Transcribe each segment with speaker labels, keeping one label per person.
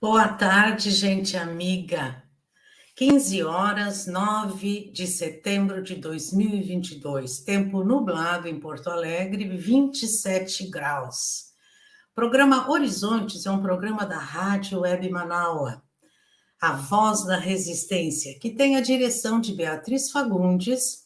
Speaker 1: Boa tarde, gente amiga. 15 horas, 9 de setembro de 2022. Tempo nublado em Porto Alegre, 27 graus. Programa Horizontes é um programa da Rádio Web Manaua, a voz da resistência, que tem a direção de Beatriz Fagundes,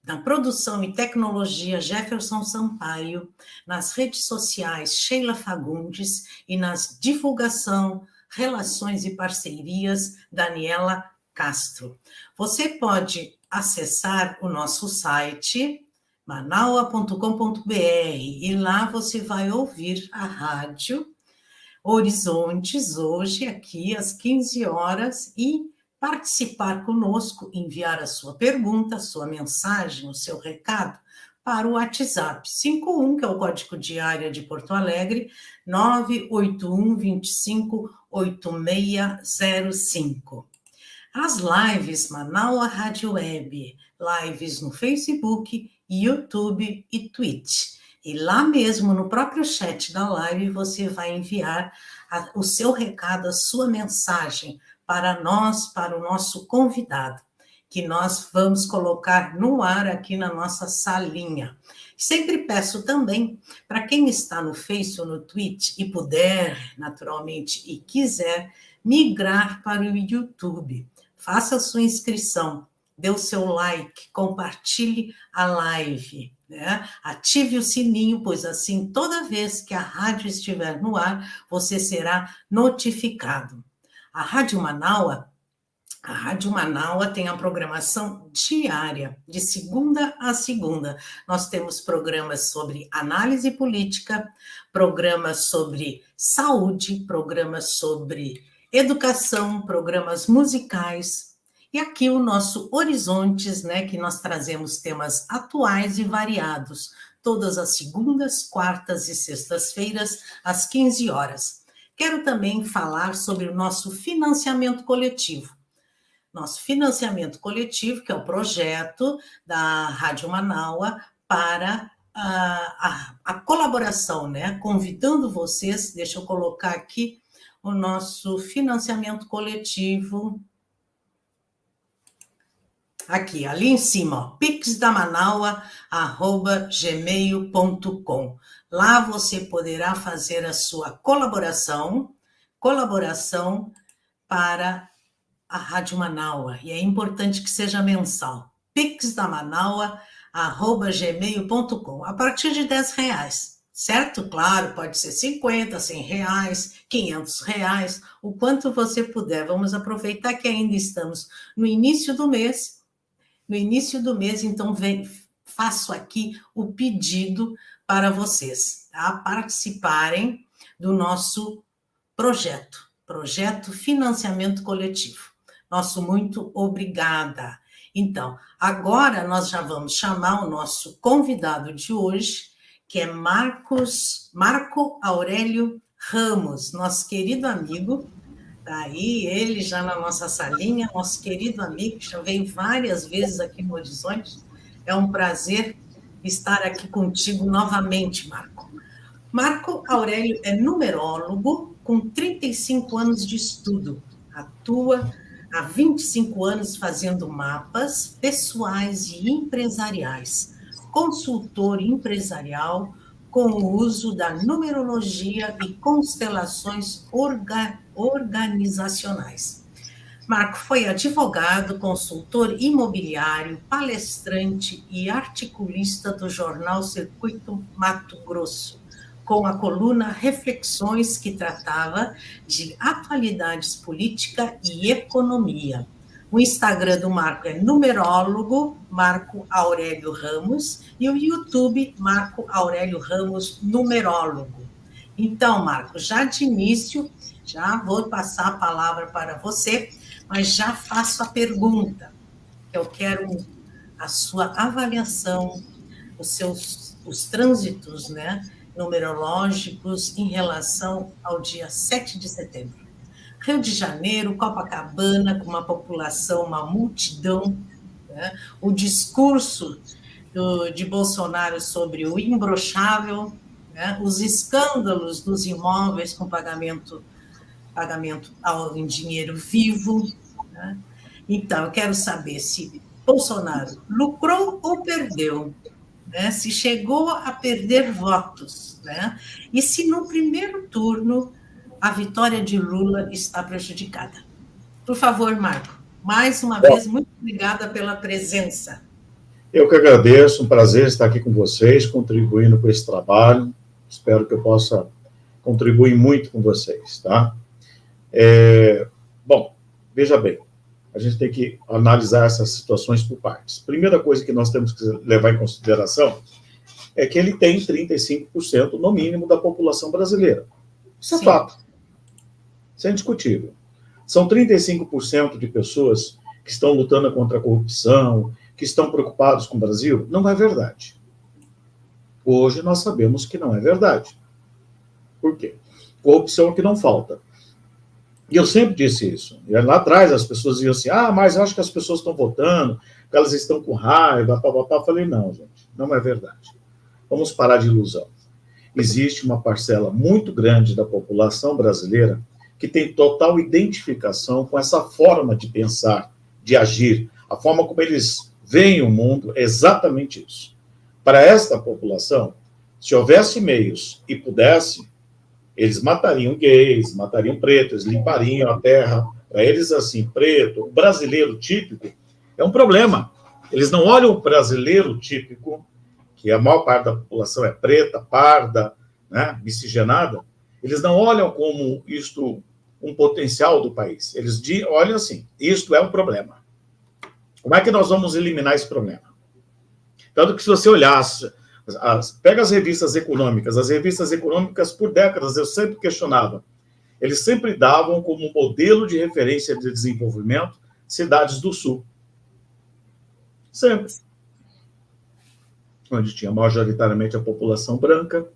Speaker 1: na produção e tecnologia Jefferson Sampaio, nas redes sociais Sheila Fagundes e nas divulgação, relações e parcerias Daniela Castro. Você pode acessar o nosso site manaua.com.br e lá você vai ouvir a rádio Horizontes hoje aqui às 15 horas e participar conosco, enviar a sua pergunta, a sua mensagem, o seu recado para o WhatsApp 51, que é o código de área de Porto Alegre, 981 25 8605. As lives Manaua Rádio Web, lives no Facebook, YouTube e Twitch. E lá mesmo, no próprio chat da live, você vai enviar o seu recado, a sua mensagem para nós, para o nosso convidado, que nós vamos colocar no ar aqui na nossa salinha. Sempre peço também, para quem está no Face ou no Twitch e puder, naturalmente, e quiser, migrar para o YouTube. Faça a sua inscrição, dê o seu like, compartilhe a live, né? Ative o sininho, pois assim, toda vez que a rádio estiver no ar, você será notificado. A Rádio Manaua tem a programação diária, de segunda a segunda. Nós temos programas sobre análise política, programas sobre saúde, programas sobre educação, programas musicais. E aqui o nosso Horizontes, né, que nós trazemos temas atuais e variados, todas as segundas, quartas e sextas-feiras, às 15 horas. Quero também falar sobre o nosso financiamento coletivo. Nosso financiamento coletivo, que é o projeto da Rádio Manaua para a colaboração, né? Convidando vocês, deixa eu colocar aqui o nosso financiamento coletivo. Aqui, ali em cima, ó, pixdamanaua@gmail.com. Lá você poderá fazer a sua colaboração para a Rádio Manaua, e é importante que seja mensal. pixdamanaua@gmail.com, a partir de R$10, certo? Claro, pode ser 50, R$100, R$500, o quanto você puder. Vamos aproveitar que ainda estamos no início do mês, então faço aqui o pedido para vocês, tá? Participarem do nosso projeto Financiamento Coletivo. Nosso muito obrigada. Então, agora nós já vamos chamar o nosso convidado de hoje, que é Marco Aurélio Ramos, nosso querido amigo. Está aí, ele já na nossa salinha, nosso querido amigo, que já veio várias vezes aqui no Horizonte. É um prazer estar aqui contigo novamente, Marco. Marco Aurélio é numerólogo com 35 anos de estudo. Atua há 25 anos fazendo mapas pessoais e empresariais. Consultor empresarial com o uso da numerologia e constelações organizacionais. Marco foi advogado, consultor imobiliário, palestrante e articulista do jornal Circuito Mato Grosso, com a coluna Reflexões, que tratava de atualidades política e economia. O Instagram do Marco é numerólogo, Marco Aurélio Ramos, e o YouTube, Marco Aurélio Ramos, numerólogo. Então, Marco, já de início, já vou passar a palavra para você, mas já faço a pergunta. Eu quero a sua avaliação, os trânsitos, né, numerológicos em relação ao dia 7 de setembro. Rio de Janeiro, Copacabana, com uma população, uma multidão, né? O discurso de Bolsonaro sobre o imbrochável, né? Os escândalos dos imóveis com pagamento pagamento em dinheiro vivo, né? Então, eu quero saber se Bolsonaro lucrou ou perdeu, né? Se chegou a perder votos, né? E se no primeiro turno a vitória de Lula está prejudicada. Por favor, Marco, mais uma vez, muito obrigada pela presença.
Speaker 2: Eu que agradeço, um prazer estar aqui com vocês, contribuindo com esse trabalho. Espero que eu possa contribuir muito com vocês, tá? Bom, veja bem, a gente tem que analisar essas situações por partes. Primeira coisa que nós temos que levar em consideração é que ele tem 35% no mínimo da população brasileira. Isso é fato. Isso é indiscutível. São 35% de pessoas que estão lutando contra a corrupção, que estão preocupados com o Brasil. Não é verdade. Hoje nós sabemos que não é verdade. Por quê? Corrupção é o que não falta. E eu sempre disse isso. E lá atrás as pessoas diziam assim, mas eu acho que as pessoas estão votando, que elas estão com raiva, papapá. Eu falei, não, gente, não é verdade. Vamos parar de ilusão. Existe uma parcela muito grande da população brasileira que tem total identificação com essa forma de pensar, de agir, a forma como eles veem o mundo, é exatamente isso. Para esta população, se houvesse meios e pudesse, eles matariam gays, matariam pretos, limpariam a terra. Para eles, assim, preto, o brasileiro típico, é um problema. Eles não olham o brasileiro típico, que a maior parte da população é preta, parda, né, miscigenada, eles não olham como isto um potencial do país. Eles olham assim, isto é um problema. Como é que nós vamos eliminar esse problema? Tanto que se você olhasse, pega as revistas econômicas por décadas, eu sempre questionava, eles sempre davam como modelo de referência de desenvolvimento cidades do Sul. Sempre. Onde tinha majoritariamente a população branca,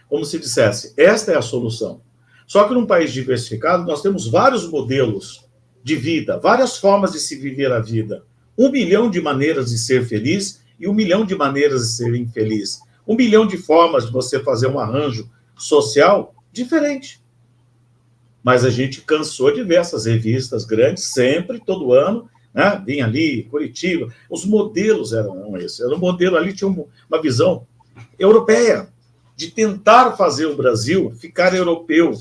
Speaker 2: como se dissesse, esta é a solução. Só que num país diversificado, nós temos vários modelos de vida, várias formas de se viver a vida. 1 milhão de maneiras de ser feliz e 1 milhão de maneiras de ser infeliz. 1 milhão de formas de você fazer um arranjo social diferente. Mas a gente cansou de ver essas revistas grandes, sempre, todo ano, né? Vinha ali, Curitiba, os modelos eram esses. Era um modelo ali, tinha uma visão europeia, de tentar fazer o Brasil ficar europeu,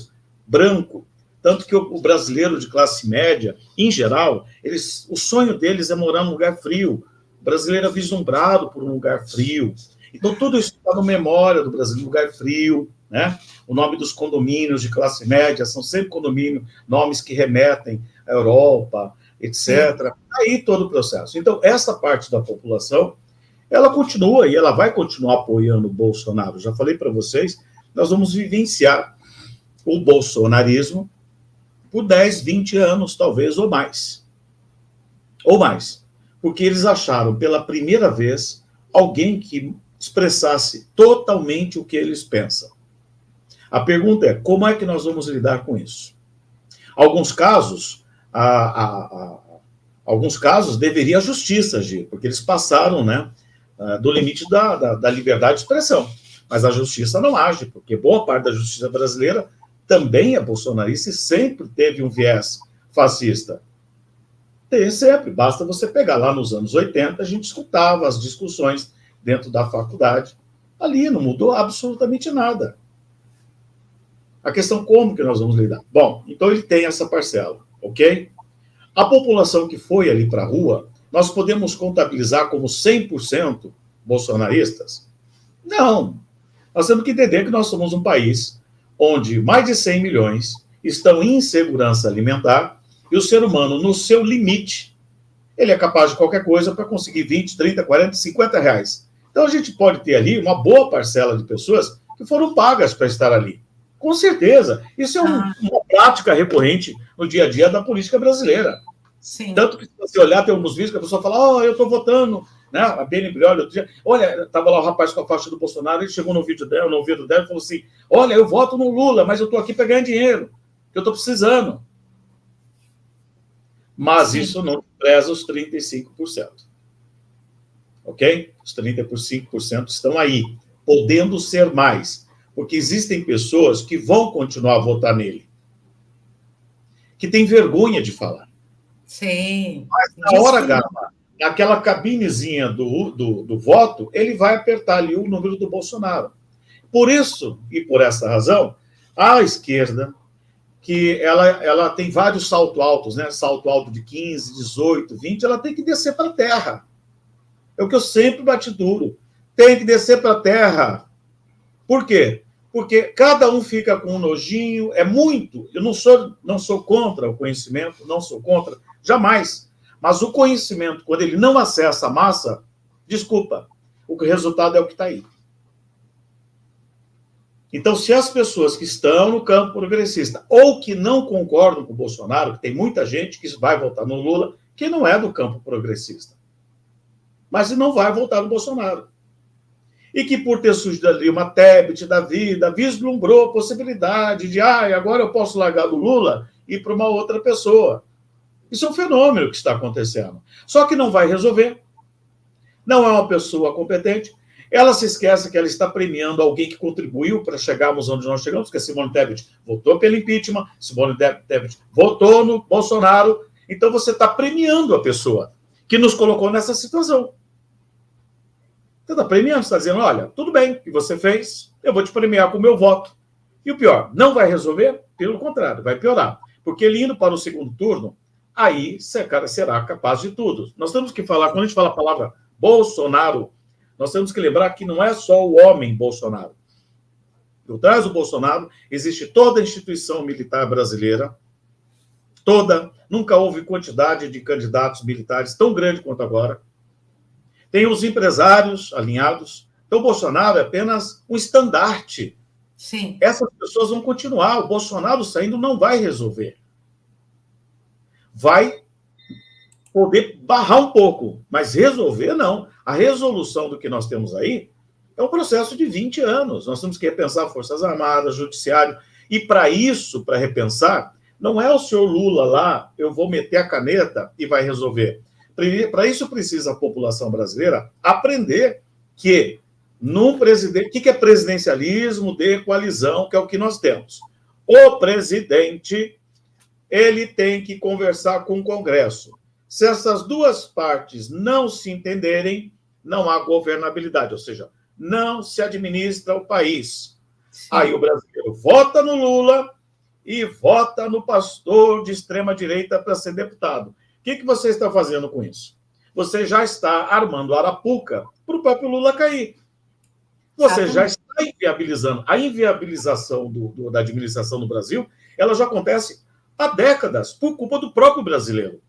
Speaker 2: branco. Tanto que o brasileiro de classe média, em geral, o sonho deles é morar num lugar frio. O brasileiro é vislumbrado por um lugar frio. Então, tudo isso está na memória do brasileiro, lugar frio, né? O nome dos condomínios de classe média são sempre condomínios, nomes que remetem à Europa, etc. Aí todo o processo. Então, essa parte da população, ela continua e ela vai continuar apoiando o Bolsonaro. Já falei para vocês, nós vamos vivenciar o bolsonarismo por 10, 20 anos, talvez, ou mais. Ou mais. Porque eles acharam, pela primeira vez, alguém que expressasse totalmente o que eles pensam. A pergunta é, como é que nós vamos lidar com isso? Alguns casos, deveria a justiça agir, porque eles passaram, né, do limite da liberdade de expressão. Mas a justiça não age, porque boa parte da justiça brasileira também é bolsonarista e sempre teve um viés fascista. Tem sempre, basta você pegar lá nos anos 80, a gente escutava as discussões dentro da faculdade. Ali não mudou absolutamente nada. A questão como que nós vamos lidar? Bom, então ele tem essa parcela, ok? A população que foi ali para a rua, nós podemos contabilizar como 100% bolsonaristas? Não. Nós temos que entender que nós somos um país onde mais de 100 milhões estão em insegurança alimentar e o ser humano, no seu limite, ele é capaz de qualquer coisa para conseguir 20, 30, 40, 50 reais. Então, a gente pode ter ali uma boa parcela de pessoas que foram pagas para estar ali. Com certeza. Isso é uma prática recorrente no dia a dia da política brasileira.
Speaker 1: Sim.
Speaker 2: Tanto que, se você olhar, tem alguns vídeos que a pessoa fala, eu estou votando, né? A Beni Brioli, outro dia, olha, estava lá o rapaz com a faixa do Bolsonaro, ele chegou no vídeo dela, no ouvido dela, e falou assim, olha, eu voto no Lula, mas eu estou aqui para ganhar dinheiro, que eu estou precisando. Mas sim, isso não preza os 35%. Ok? Os 35% estão aí, podendo ser mais, porque existem pessoas que vão continuar a votar nele. que tem vergonha de falar.
Speaker 1: Sim.
Speaker 2: Mas na hora H, naquela cabinezinha do voto, ele vai apertar ali o número do Bolsonaro. Por isso, e por essa razão, a esquerda, que ela tem vários saltos altos, né? Salto alto de 15, 18, 20, ela tem que descer para a terra. É o que eu sempre bati duro. Tem que descer para a terra. Por quê? Porque cada um fica com um nojinho, é muito. Eu não sou contra o conhecimento, não sou contra, jamais. Mas o conhecimento, quando ele não acessa a massa, desculpa, o resultado é o que está aí. Então, se as pessoas que estão no campo progressista ou que não concordam com o Bolsonaro, que tem muita gente que vai votar no Lula, que não é do campo progressista, mas não vai votar no Bolsonaro. E que, por ter surgido ali uma Tebet da vida, vislumbrou a possibilidade de, agora eu posso largar do Lula e ir para uma outra pessoa. Isso é um fenômeno que está acontecendo. Só que não vai resolver. Não é uma pessoa competente. Ela se esquece que ela está premiando alguém que contribuiu para chegarmos onde nós chegamos, que a Simone Tebet votou pelo impeachment, Simone Tebet votou no Bolsonaro. Então você está premiando a pessoa que nos colocou nessa situação. Você está premiando, você está dizendo, olha, tudo bem, o que você fez, eu vou te premiar com o meu voto. E o pior, não vai resolver? Pelo contrário, vai piorar. Porque ele indo para o segundo turno, aí esse cara será capaz de tudo. Nós temos que falar, quando a gente fala a palavra Bolsonaro, nós temos que lembrar que não é só o homem Bolsonaro. Por trás do Bolsonaro existe toda a instituição militar brasileira, toda, nunca houve quantidade de candidatos militares tão grande quanto agora. Tem os empresários alinhados. Então, o Bolsonaro é apenas um estandarte.
Speaker 1: Sim.
Speaker 2: Essas pessoas vão continuar. O Bolsonaro saindo não vai resolver. Vai poder barrar um pouco, mas resolver não. A resolução do que nós temos aí é um processo de 20 anos. Nós temos que repensar Forças Armadas, Judiciário. E para isso, para repensar, não é o senhor Lula lá, eu vou meter a caneta e vai resolver. Para isso precisa a população brasileira aprender que num presidente, o que é presidencialismo de coalizão, que é o que nós temos. O presidente, ele tem que conversar com o Congresso. Se essas duas partes não se entenderem, não há governabilidade, ou seja, não se administra o país. Aí o brasileiro vota no Lula e vota no pastor de extrema-direita para ser deputado. O que você está fazendo com isso? Você já está armando arapuca para o próprio Lula cair. Você já está inviabilizando. A inviabilização da administração no Brasil, ela já acontece há décadas, por culpa do próprio brasileiro.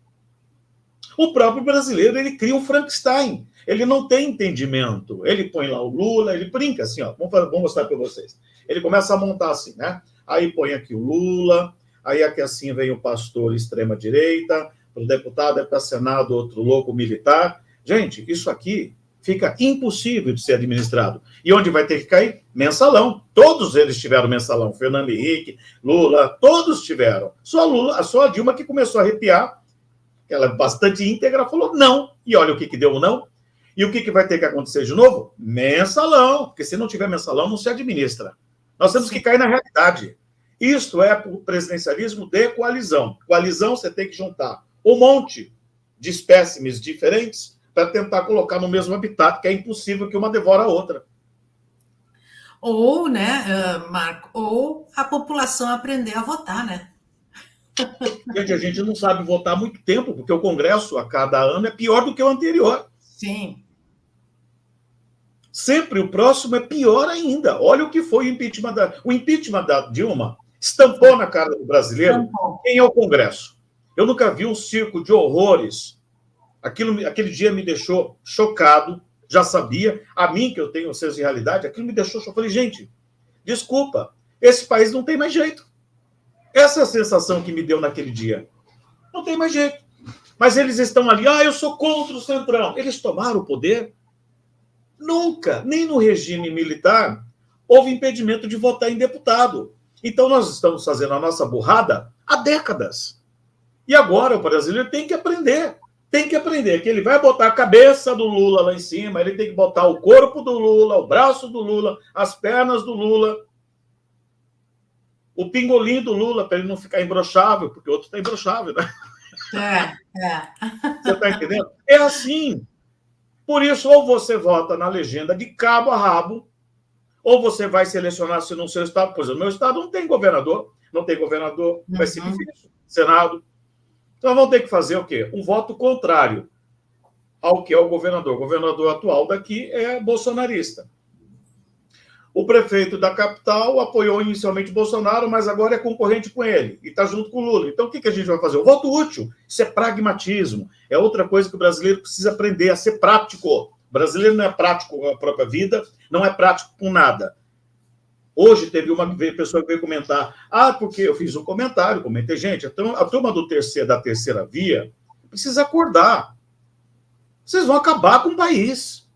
Speaker 2: O próprio brasileiro, ele cria um Frankenstein. Ele não tem entendimento. Ele põe lá o Lula, ele brinca assim, ó. Vamos mostrar para vocês. Ele começa a montar assim, né? Aí põe aqui o Lula, aí aqui assim vem o pastor extrema-direita, para o deputado, é para Senado, outro louco militar. Gente, isso aqui fica impossível de ser administrado. E onde vai ter que cair? Mensalão. Todos eles tiveram mensalão. Fernando Henrique, Lula, todos tiveram. Só a Dilma que começou a arrepiar, ela é bastante íntegra, falou não. E olha o que deu o não. E o que vai ter que acontecer de novo? Mensalão. Porque se não tiver mensalão, não se administra. Nós temos que cair na realidade. Isto é o presidencialismo de coalizão. Coalizão, você tem que juntar um monte de espécimes diferentes para tentar colocar no mesmo habitat, que é impossível que uma devore a outra.
Speaker 1: Ou, né, Marco, ou a população aprender a votar, né?
Speaker 2: Gente, a gente não sabe votar há muito tempo, porque o Congresso, a cada ano, é pior do que o anterior.
Speaker 1: Sim.
Speaker 2: Sempre o próximo é pior ainda. Olha o que foi o impeachment da Dilma. Estampou na cara do brasileiro quem é o Congresso. Eu nunca vi um circo de horrores. Aquele dia me deixou chocado, já sabia, a mim, que eu tenho senso de realidade, aquilo me deixou chocado. Eu falei, gente, desculpa, esse país não tem mais jeito. Essa é a sensação que me deu naquele dia. Não tem mais jeito. Mas eles estão ali, eu sou contra o Centrão. Eles tomaram o poder? Nunca, nem no regime militar, houve impedimento de votar em deputado. Então nós estamos fazendo a nossa burrada há décadas. E agora o brasileiro tem que aprender que ele vai botar a cabeça do Lula lá em cima, ele tem que botar o corpo do Lula, o braço do Lula, as pernas do Lula. o pingolim do Lula, para ele não ficar imbrochável, porque o outro está imbrochável, né? Você está entendendo? É assim. Por isso, ou você vota na legenda de cabo a rabo, ou você vai selecionar se no seu estado, pois o meu estado não tem governador, vai ser difícil, Senado. Então vamos ter que fazer o quê? Um voto contrário ao que é o governador. O governador atual daqui é bolsonarista. O prefeito da capital apoiou inicialmente Bolsonaro, mas agora é concorrente com ele e está junto com o Lula. Então, o que a gente vai fazer? O voto útil. Isso é pragmatismo. É outra coisa que o brasileiro precisa aprender a ser prático. O brasileiro não é prático com a própria vida, não é prático com nada. Hoje teve uma pessoa que veio comentar, porque eu fiz um comentário, comentei, gente, a turma da terceira via precisa acordar. Vocês vão acabar com o país.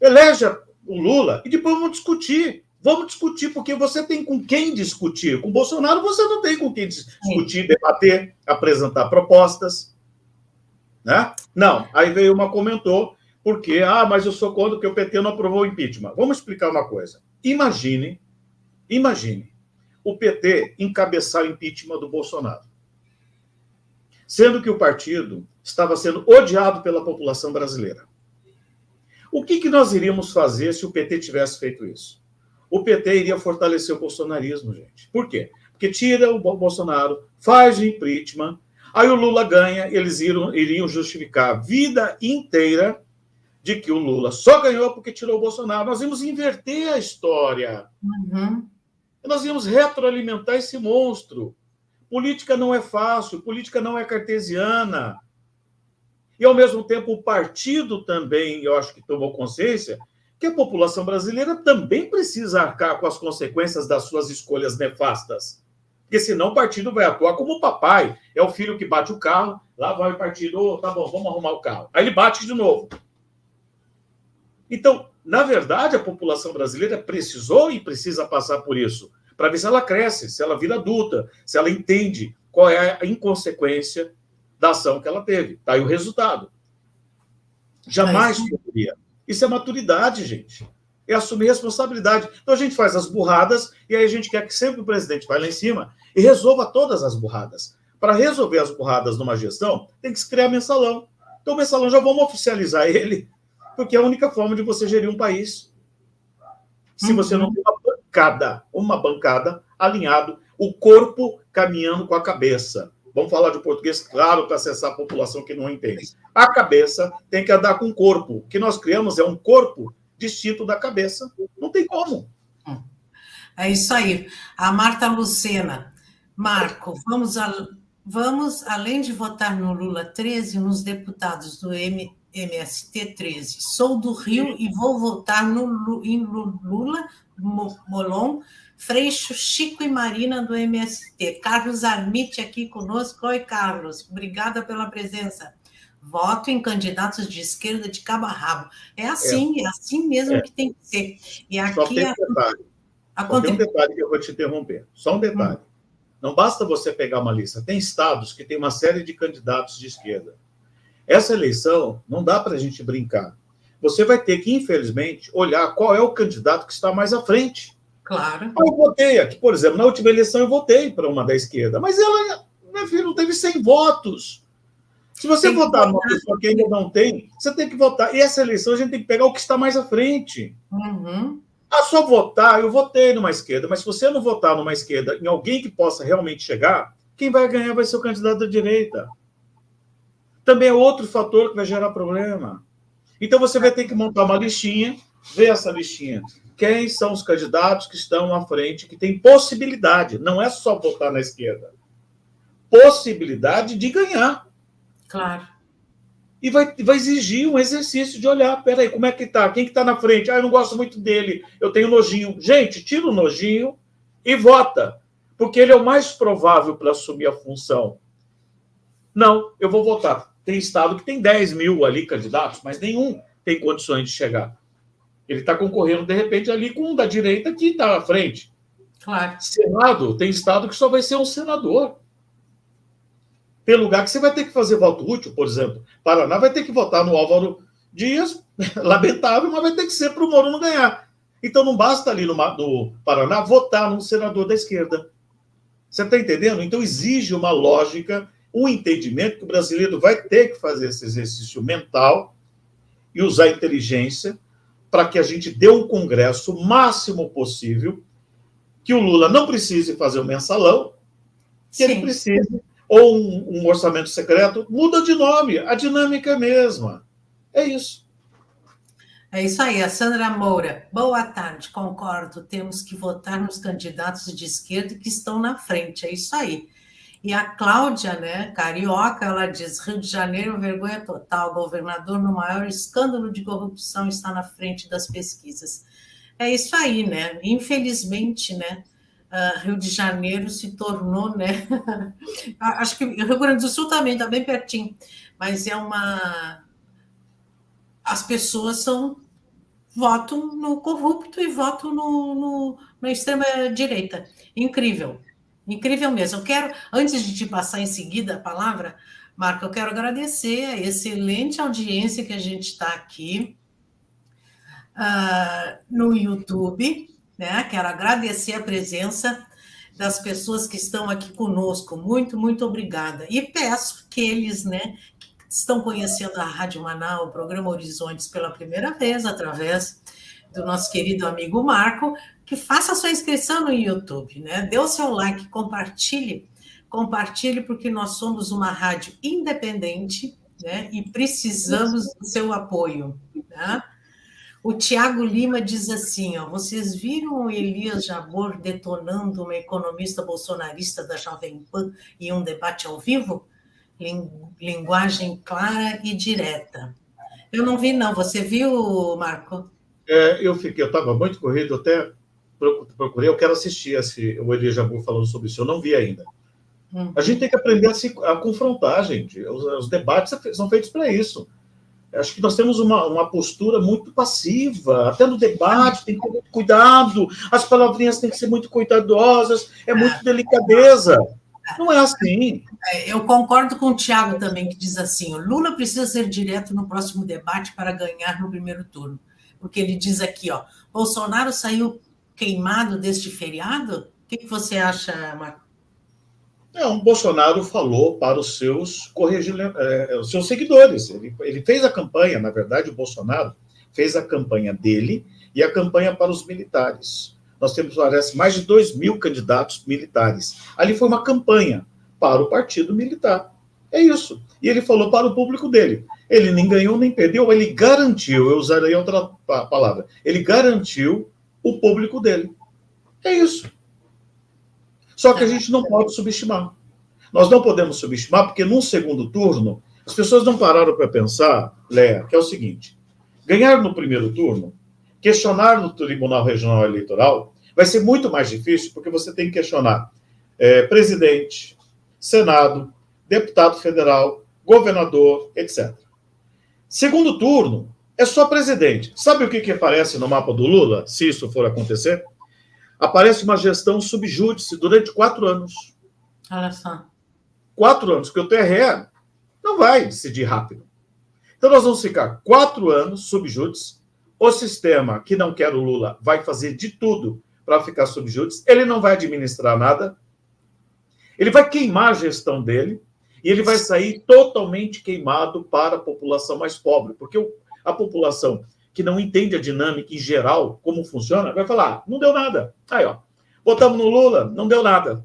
Speaker 2: Eleja o Lula e depois vamos discutir. Vamos discutir, porque você tem com quem discutir. Com o Bolsonaro você não tem com quem discutir, debater, apresentar propostas. Né? Não. Aí veio uma comentou, porque, mas eu sou contra que o PT não aprovou o impeachment. Vamos explicar uma coisa. Imagine o PT encabeçar o impeachment do Bolsonaro. Sendo que o partido estava sendo odiado pela população brasileira. O que nós iríamos fazer se o PT tivesse feito isso? O PT iria fortalecer o bolsonarismo, gente. Por quê? Porque tira o Bolsonaro, faz o impeachment, aí o Lula ganha, eles iriam justificar a vida inteira de que o Lula só ganhou porque tirou o Bolsonaro. Nós íamos inverter a história. Nós íamos retroalimentar esse monstro. Política não é fácil, política não é cartesiana. E, ao mesmo tempo, o partido também, eu acho que tomou consciência, que a população brasileira também precisa arcar com as consequências das suas escolhas nefastas. Porque senão o partido vai atuar como o papai. É o filho que bate o carro, lá vai o partido, tá bom, vamos arrumar o carro. Aí ele bate de novo. Então, na verdade, a população brasileira precisou e precisa passar por isso, para ver se ela cresce, se ela vira adulta, se ela entende qual é a inconsequência da ação que ela teve. Está aí o resultado. Jamais poderia. Isso é maturidade, gente. É assumir responsabilidade. Então a gente faz as burradas e aí a gente quer que sempre o presidente vá lá em cima e resolva todas as burradas. Para resolver as burradas numa gestão, tem que se criar mensalão. Então o mensalão já vamos oficializar ele, porque é a única forma de você gerir um país. Se você não tem uma bancada alinhado, o corpo caminhando com a cabeça. Vamos falar de português, claro, para acessar a população que não entende. A cabeça tem que andar com o corpo. O que nós criamos é um corpo distinto da cabeça. Não tem como.
Speaker 1: É isso aí. A Marta Lucena. Marco, vamos além de votar no Lula 13, nos deputados do MST 13. Sou do Rio e vou votar em Lula, Molon, Freixo, Chico e Marina do MST. Carlos Armite aqui conosco. Oi, Carlos. Obrigada pela presença. Voto em candidatos de esquerda de cabo a rabo. É assim mesmo que tem que ser. E aqui
Speaker 2: Só tem um detalhe. Só tem um detalhe que eu vou te interromper. Só um detalhe. Não basta você pegar uma lista. Tem estados que tem uma série de candidatos de esquerda. Essa eleição não dá para a gente brincar. Você vai ter que, infelizmente, olhar qual é o candidato que está mais à frente.
Speaker 1: Claro.
Speaker 2: Eu votei aqui, por exemplo, na última eleição eu votei para uma da esquerda, mas ela, meu filho, não teve 100 votos. Se você votar numa pessoa que ainda não tem, você tem que votar. E essa eleição a gente tem que pegar o que está mais à frente. Só votar, eu votei numa esquerda, mas se você não votar numa esquerda em alguém que possa realmente chegar, quem vai ganhar vai ser o candidato da direita. Também é outro fator que vai gerar problema. Então você vai ter que montar uma listinha, ver essa listinha. Quem são os candidatos que estão à frente, que têm possibilidade, não é só votar na esquerda, possibilidade de ganhar.
Speaker 1: Claro.
Speaker 2: E vai exigir um exercício de olhar, peraí, como é que está? Quem que está na frente? Eu não gosto muito dele, eu tenho nojinho. Gente, tira o nojinho e vota, porque ele é o mais provável para assumir a função. Não, eu vou votar. Tem estado que tem 10 mil ali candidatos, mas nenhum tem condições de chegar. Ele está concorrendo, de repente, ali com um da direita que está à frente.
Speaker 1: Claro.
Speaker 2: Senado, tem estado que só vai ser um senador. Tem lugar que você vai ter que fazer voto útil, por exemplo. Paraná vai ter que votar no Álvaro Dias, lamentável, mas vai ter que ser para o Moro não ganhar. Então não basta ali no Paraná votar num senador da esquerda. Você está entendendo? Então, exige uma lógica, um entendimento que o brasileiro vai ter que fazer esse exercício mental e usar a inteligência para que a gente dê um congresso o máximo possível, que o Lula não precise fazer um mensalão, que ele precise, ou um orçamento secreto, muda de nome, a dinâmica é a mesma. É isso.
Speaker 1: É isso aí, a Sandra Moura. Boa tarde, concordo. Temos que votar nos candidatos de esquerda que estão na frente. É isso aí. E a Cláudia, né, carioca, ela diz: Rio de Janeiro, vergonha total. Governador no maior escândalo de corrupção está na frente das pesquisas. É isso aí, né? Infelizmente, né? Rio de Janeiro se tornou, né? Acho que o Rio Grande do Sul também está bem pertinho, mas é uma. As pessoas votam no corrupto e votam na extrema-direita. Incrível. Incrível mesmo. Eu quero, antes de te passar em seguida a palavra, Marco, eu quero agradecer a excelente audiência que a gente está aqui no YouTube, né? Quero agradecer a presença das pessoas que estão aqui conosco. Muito, muito obrigada. E peço que eles, né, estão conhecendo a Rádio Manaus, o programa Horizontes, pela primeira vez, através do nosso querido amigo Marco, que faça a sua inscrição no YouTube, né? Dê o seu like, compartilhe, porque nós somos uma rádio independente, né? E precisamos do seu apoio, né? O Tiago Lima diz assim, ó, vocês viram o Elias Jabor detonando uma economista bolsonarista da Jovem Pan em um debate ao vivo? Linguagem clara e direta. Eu não vi, não. Você viu, Marco?
Speaker 2: Eu estava muito corrido, até procurei, eu quero assistir o Elias Jabor falando sobre isso, eu não vi ainda. A gente tem que aprender a confrontar, gente. Os debates são feitos para isso. Acho que nós temos uma postura muito passiva, até no debate tem que ter muito cuidado, as palavrinhas têm que ser muito cuidadosas, é muito delicadeza. Não é assim.
Speaker 1: Eu concordo com o Tiago também, que diz assim, o Lula precisa ser direto no próximo debate para ganhar no primeiro turno. Porque ele diz aqui, ó, Bolsonaro saiu queimado deste feriado? O que você acha, Marco?
Speaker 2: O Bolsonaro falou para os seus seguidores. Ele fez a campanha, na verdade, o Bolsonaro fez a campanha dele e a campanha para os militares. Nós temos, parece, mais de 2.000 candidatos militares. Ali foi uma campanha para o partido militar. É isso. E ele falou para o público dele. Ele nem ganhou nem perdeu, ele garantiu, eu usarei outra palavra, ele garantiu o público dele. É isso. Só que a gente não pode subestimar. Nós não podemos subestimar, porque num segundo turno, as pessoas não pararam para pensar, Léa, que é o seguinte: ganhar no primeiro turno, questionar no Tribunal Regional Eleitoral, vai ser muito mais difícil, porque você tem que questionar presidente, Senado, deputado federal, governador, etc. Segundo turno, é só presidente. Sabe o que aparece no mapa do Lula, se isso for acontecer? Aparece uma gestão subjúdice durante 4 anos.
Speaker 1: Olha só.
Speaker 2: 4 anos, porque o TRE não vai decidir rápido. Então, nós vamos ficar 4 anos subjúdice. O sistema que não quer o Lula vai fazer de tudo para ficar subjúdice. Ele não vai administrar nada. Ele vai queimar a gestão dele e ele vai sair totalmente queimado para a população mais pobre, porque a população que não entende a dinâmica em geral, como funciona, vai falar, não deu nada. Aí, ó, votamos no Lula, não deu nada.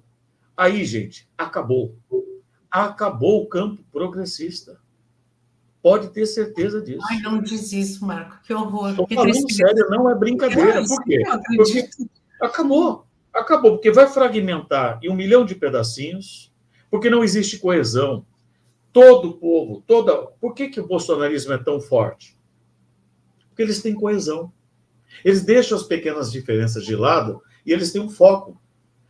Speaker 2: Aí, gente, acabou. Acabou o campo progressista. Pode ter certeza disso.
Speaker 1: Ai, não diz isso, Marco, que horror.
Speaker 2: Estou falando sério, não é brincadeira. Por quê? Porque acabou. Acabou, porque vai fragmentar em 1 milhão de pedacinhos, porque não existe coesão. Todo o povo, Por que o bolsonarismo é tão forte? Porque eles têm coesão. Eles deixam as pequenas diferenças de lado e eles têm um foco.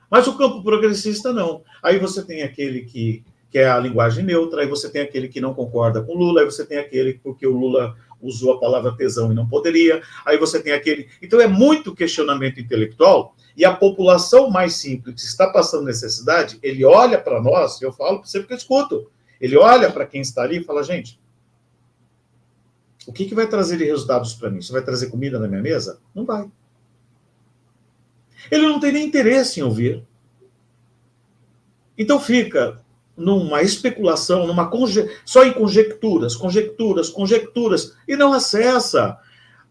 Speaker 2: Mas o campo progressista não. Aí você tem aquele que é a linguagem neutra, aí você tem aquele que não concorda com o Lula, aí você tem aquele porque o Lula usou a palavra tesão e não poderia, aí você tem aquele... Então é muito questionamento intelectual e a população mais simples que está passando necessidade, ele olha para nós, eu falo sempre que eu escuto, ele olha para quem está ali e fala, gente, o que vai trazer de resultados para mim? Isso vai trazer comida na minha mesa? Não vai. Ele não tem nem interesse em ouvir. Então fica numa especulação, só em conjecturas, e não acessa.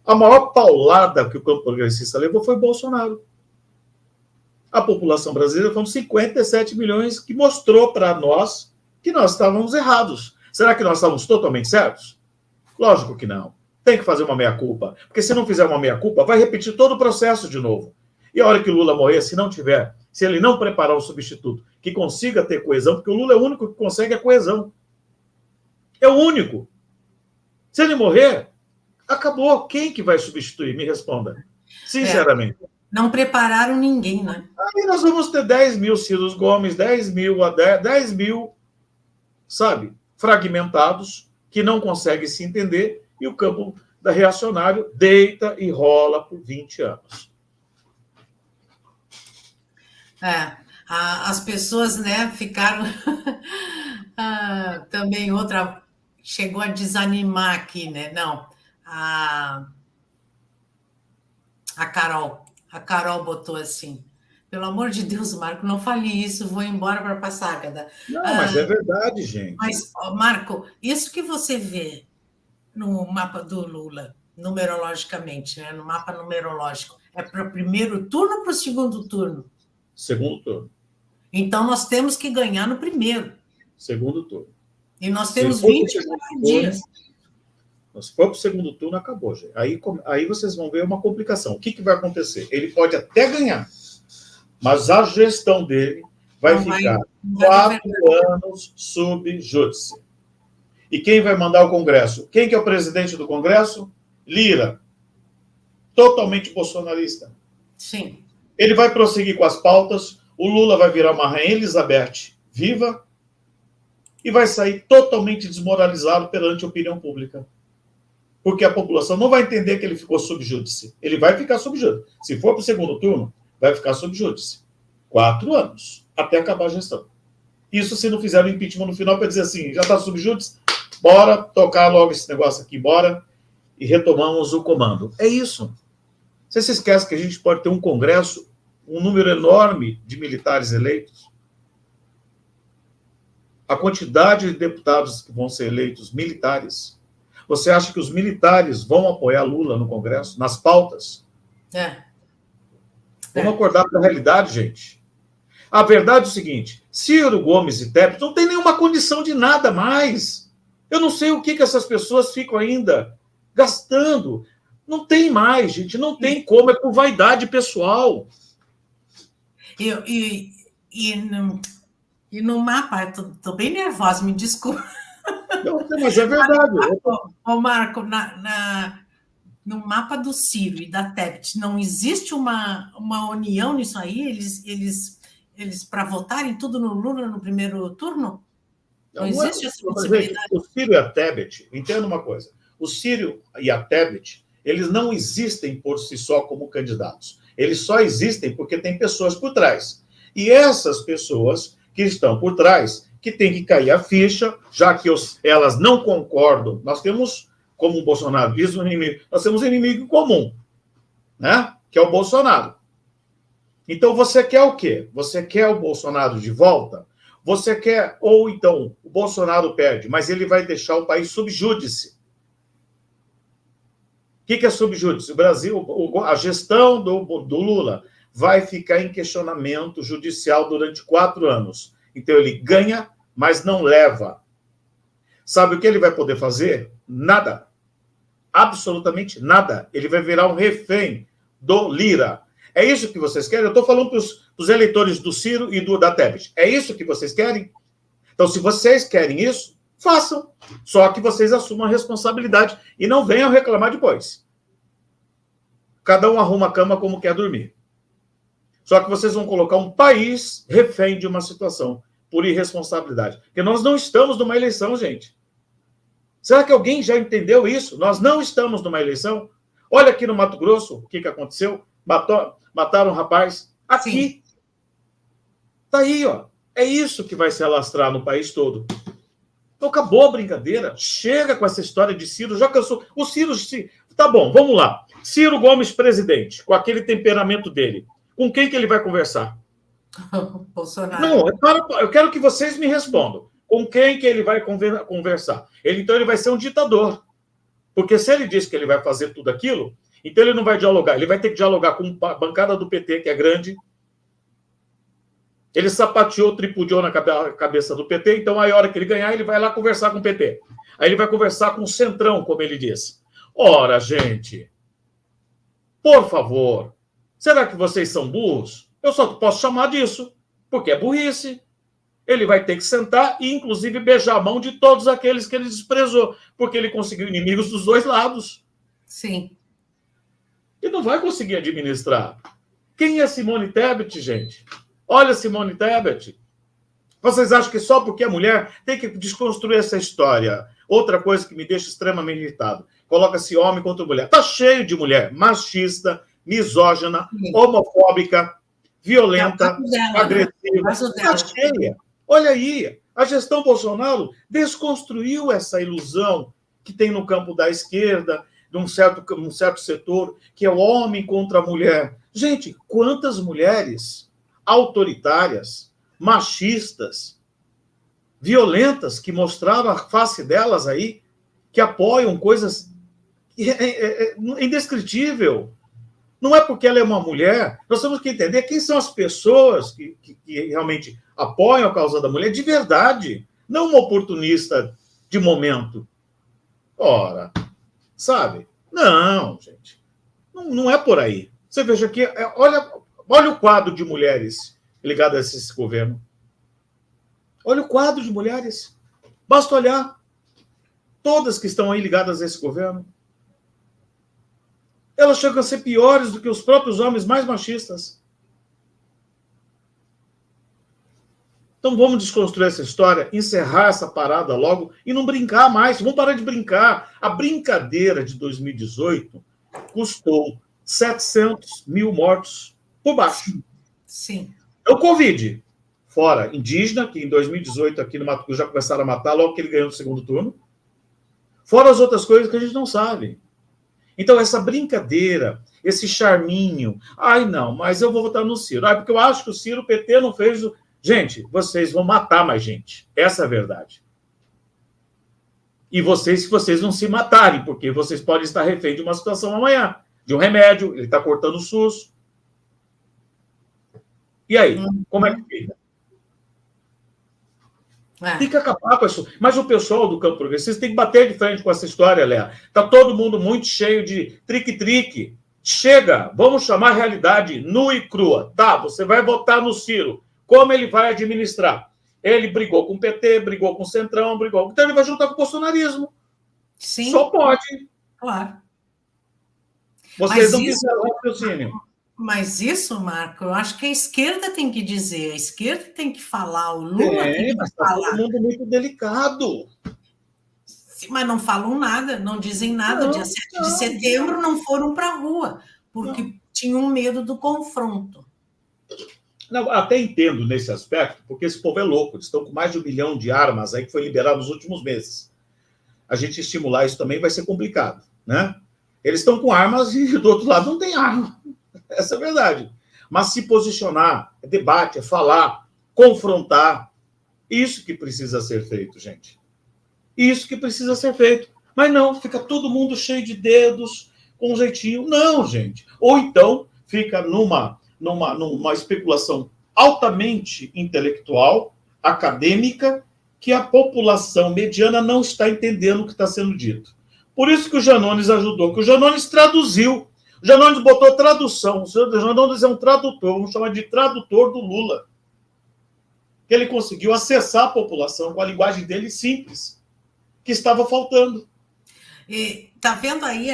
Speaker 2: A maior paulada que o campo progressista levou foi Bolsonaro. A população brasileira foram 57 milhões, que mostrou para nós que nós estávamos errados. Será que nós estávamos totalmente certos? Lógico que não. Tem que fazer uma meia-culpa. Porque se não fizer uma meia-culpa, vai repetir todo o processo de novo. E a hora que o Lula morrer, se ele não preparar um substituto que consiga ter coesão, porque o Lula é o único que consegue a coesão. É o único. Se ele morrer, acabou. Quem que vai substituir? Me responda. Sinceramente.
Speaker 1: Não prepararam ninguém, né?
Speaker 2: Aí nós vamos ter 10 mil Ciro Gomes, 10 mil, sabe, fragmentados, que não conseguem se entender, e o campo da reacionário deita e rola por 20 anos.
Speaker 1: As pessoas, né, ficaram... também outra... Chegou a desanimar aqui, né? Não, a Carol botou assim: pelo amor de Deus, Marco, não fale isso, vou embora para Passárgada.
Speaker 2: Não, mas é verdade, gente.
Speaker 1: Mas, Marco, isso que você vê no mapa do Lula, numerologicamente, né, no mapa numerológico, é para o primeiro turno ou para o segundo turno?
Speaker 2: Segundo turno.
Speaker 1: Então, nós temos que ganhar no primeiro.
Speaker 2: Segundo turno.
Speaker 1: E nós temos 24 dias.
Speaker 2: Se for para o segundo turno, acabou, gente. Aí vocês vão ver uma complicação. O que vai acontecer? Ele pode até ganhar, mas a gestão dele vai ficar 4 anos sob júdice. E quem vai mandar o Congresso? Quem que é o presidente do Congresso? Lira. Totalmente bolsonarista.
Speaker 1: Sim.
Speaker 2: Ele vai prosseguir com as pautas, o Lula vai virar uma rainha Elizabeth viva e vai sair totalmente desmoralizado perante a opinião pública. Porque a população não vai entender que ele ficou sob júdice. Ele vai ficar sob júdice. Se for para o segundo turno, vai ficar sob júdice. 4 anos, até acabar a gestão. Isso se não fizer o impeachment no final para dizer assim, já está sob júdice, bora tocar logo esse negócio aqui, bora, e retomamos o comando. É isso. Você se esquece que a gente pode ter um Congresso, um número enorme de militares eleitos. A quantidade de deputados que vão ser eleitos militares. Você acha que os militares vão apoiar Lula no Congresso, nas pautas? Vamos acordar para a realidade, gente. A verdade é o seguinte, Ciro Gomes e Tebet não tem nenhuma condição de nada mais. Eu não sei o que essas pessoas ficam ainda gastando. Não tem mais, gente, não tem como, é por vaidade pessoal.
Speaker 1: E no mapa, estou bem nervosa, me desculpa.
Speaker 2: Não, mas é verdade.
Speaker 1: Marco, no mapa do Ciro e da Tebet, não existe uma união nisso aí? Eles para votarem tudo no Lula no primeiro turno? Não existe essa possibilidade?
Speaker 2: O Ciro e a Tebet, entenda uma coisa, o Ciro e a Tebet, eles não existem por si só como candidatos. Eles só existem porque tem pessoas por trás. E essas pessoas que estão por trás, que tem que cair a ficha, já que elas não concordam. Nós temos, como o Bolsonaro diz, nós temos um inimigo em comum, né? Que é o Bolsonaro. Então, você quer o quê? Você quer o Bolsonaro de volta? Você quer, ou então, o Bolsonaro perde, mas ele vai deixar o país sob júdice. O que é sob júdice? O Brasil, a gestão do Lula vai ficar em questionamento judicial durante 4 anos. Então, ele ganha, mas não leva. Sabe o que ele vai poder fazer? Nada. Absolutamente nada. Ele vai virar um refém do Lira. É isso que vocês querem? Eu estou falando para os eleitores do Ciro e da Tebet. É isso que vocês querem? Então, se vocês querem isso, façam. Só que vocês assumam a responsabilidade e não venham reclamar depois. Cada um arruma a cama como quer dormir. Só que vocês vão colocar um país refém de uma situação por irresponsabilidade. Porque nós não estamos numa eleição, gente. Será que alguém já entendeu isso? Nós não estamos numa eleição. Olha aqui no Mato Grosso o que aconteceu. Mataram um rapaz aqui. Está aí, ó. É isso que vai se alastrar no país todo. Então acabou a brincadeira. Chega com essa história de Ciro. Já cansou. O Ciro... Tá bom, vamos lá. Ciro Gomes presidente, com aquele temperamento dele. Com quem que ele vai conversar?
Speaker 1: Bolsonaro.
Speaker 2: Não, eu quero que vocês me respondam. Com quem que ele vai conversar? Então ele vai ser um ditador. Porque se ele diz que ele vai fazer tudo aquilo, então ele não vai dialogar. Ele vai ter que dialogar com a bancada do PT, que é grande. Ele sapateou, tripudiou na cabeça do PT, então a hora que ele ganhar, ele vai lá conversar com o PT. Aí ele vai conversar com o Centrão, como ele diz. Ora, gente, por favor, será que vocês são burros? Eu só posso chamar disso, porque é burrice. Ele vai ter que sentar e, inclusive, beijar a mão de todos aqueles que ele desprezou, porque ele conseguiu inimigos dos dois lados.
Speaker 1: Sim.
Speaker 2: E não vai conseguir administrar. Quem é Simone Tebet, gente? Olha, Simone Tebet. Vocês acham que só porque é mulher tem que desconstruir essa história? Outra coisa que me deixa extremamente irritado. Coloca-se homem contra mulher. Está cheio de mulher machista, misógina, homofóbica, violenta, agressiva. Está cheia. Olha aí, a gestão Bolsonaro desconstruiu essa ilusão que tem no campo da esquerda, de um certo setor, que é o homem contra a mulher. Gente, quantas mulheres autoritárias, machistas, violentas, que mostraram a face delas aí, que apoiam coisas indescritível. Não é porque ela é uma mulher, nós temos que entender quem são as pessoas que realmente apoiam a causa da mulher de verdade, não uma oportunista de momento. Ora, sabe? Não, gente. Não é por aí. Você veja aqui, olha o quadro de mulheres ligadas a esse governo. Olha o quadro de mulheres. Basta olhar. Todas que estão aí ligadas a esse governo. Elas chegam a ser piores do que os próprios homens mais machistas. Então vamos desconstruir essa história, encerrar essa parada logo e não brincar mais. Vamos parar de brincar. A brincadeira de 2018 custou 700 mil mortos por baixo.
Speaker 1: Sim.
Speaker 2: É o Covid. Fora indígena, que em 2018 aqui no Mato Grosso já começaram a matar logo que ele ganhou no segundo turno. Fora as outras coisas que a gente não sabe. Então, essa brincadeira, esse charminho, ai não, mas eu vou votar no Ciro. Porque eu acho que o Ciro, o PT não fez... Gente, vocês vão matar mais gente. Essa é a verdade. E vocês, se vocês não se matarem, porque vocês podem estar refém de uma situação amanhã, de um remédio, ele está cortando o SUS. E aí, como é que fica? Tem que acabar com isso. Mas o pessoal do campo progressista tem que bater de frente com essa história, Léa. Está todo mundo muito cheio de trique-trique. Chega, vamos chamar a realidade nua e crua. Tá, você vai votar no Ciro. Como ele vai administrar? Ele brigou com o PT, brigou com o Centrão, brigou... Então ele vai juntar com o bolsonarismo.
Speaker 1: Sim.
Speaker 2: Só pode.
Speaker 1: Claro.
Speaker 2: Vocês não fizeram raciocínio.
Speaker 1: Mas isso, Marco, eu acho que a esquerda tem que dizer, a esquerda tem que falar, o Lula tem que
Speaker 2: mas
Speaker 1: falar.
Speaker 2: Está todo mundo muito delicado.
Speaker 1: Sim, mas não falam nada, não dizem nada. Dia 7 de setembro não foram para a rua, porque tinham medo do confronto.
Speaker 2: Não, até entendo nesse aspecto, porque esse povo é louco. Eles estão com mais de 1 milhão de armas aí que foi liberado nos últimos meses. A gente estimular isso também vai ser complicado, né? Eles estão com armas e do outro lado não tem arma. Essa é a verdade. Mas se posicionar, é debate, é falar, confrontar. Isso que precisa ser feito, gente. Isso que precisa ser feito. Mas não, fica todo mundo cheio de dedos, com um jeitinho. Não, gente. Ou então fica numa especulação altamente intelectual, acadêmica, que a população mediana não está entendendo o que está sendo dito. Por isso que o Janones ajudou, que o Janones traduziu. O Janones botou tradução. O Janones é um tradutor, vamos chamar de tradutor do Lula. Que ele conseguiu acessar a população com a linguagem dele simples, que estava faltando.
Speaker 1: Tá vendo aí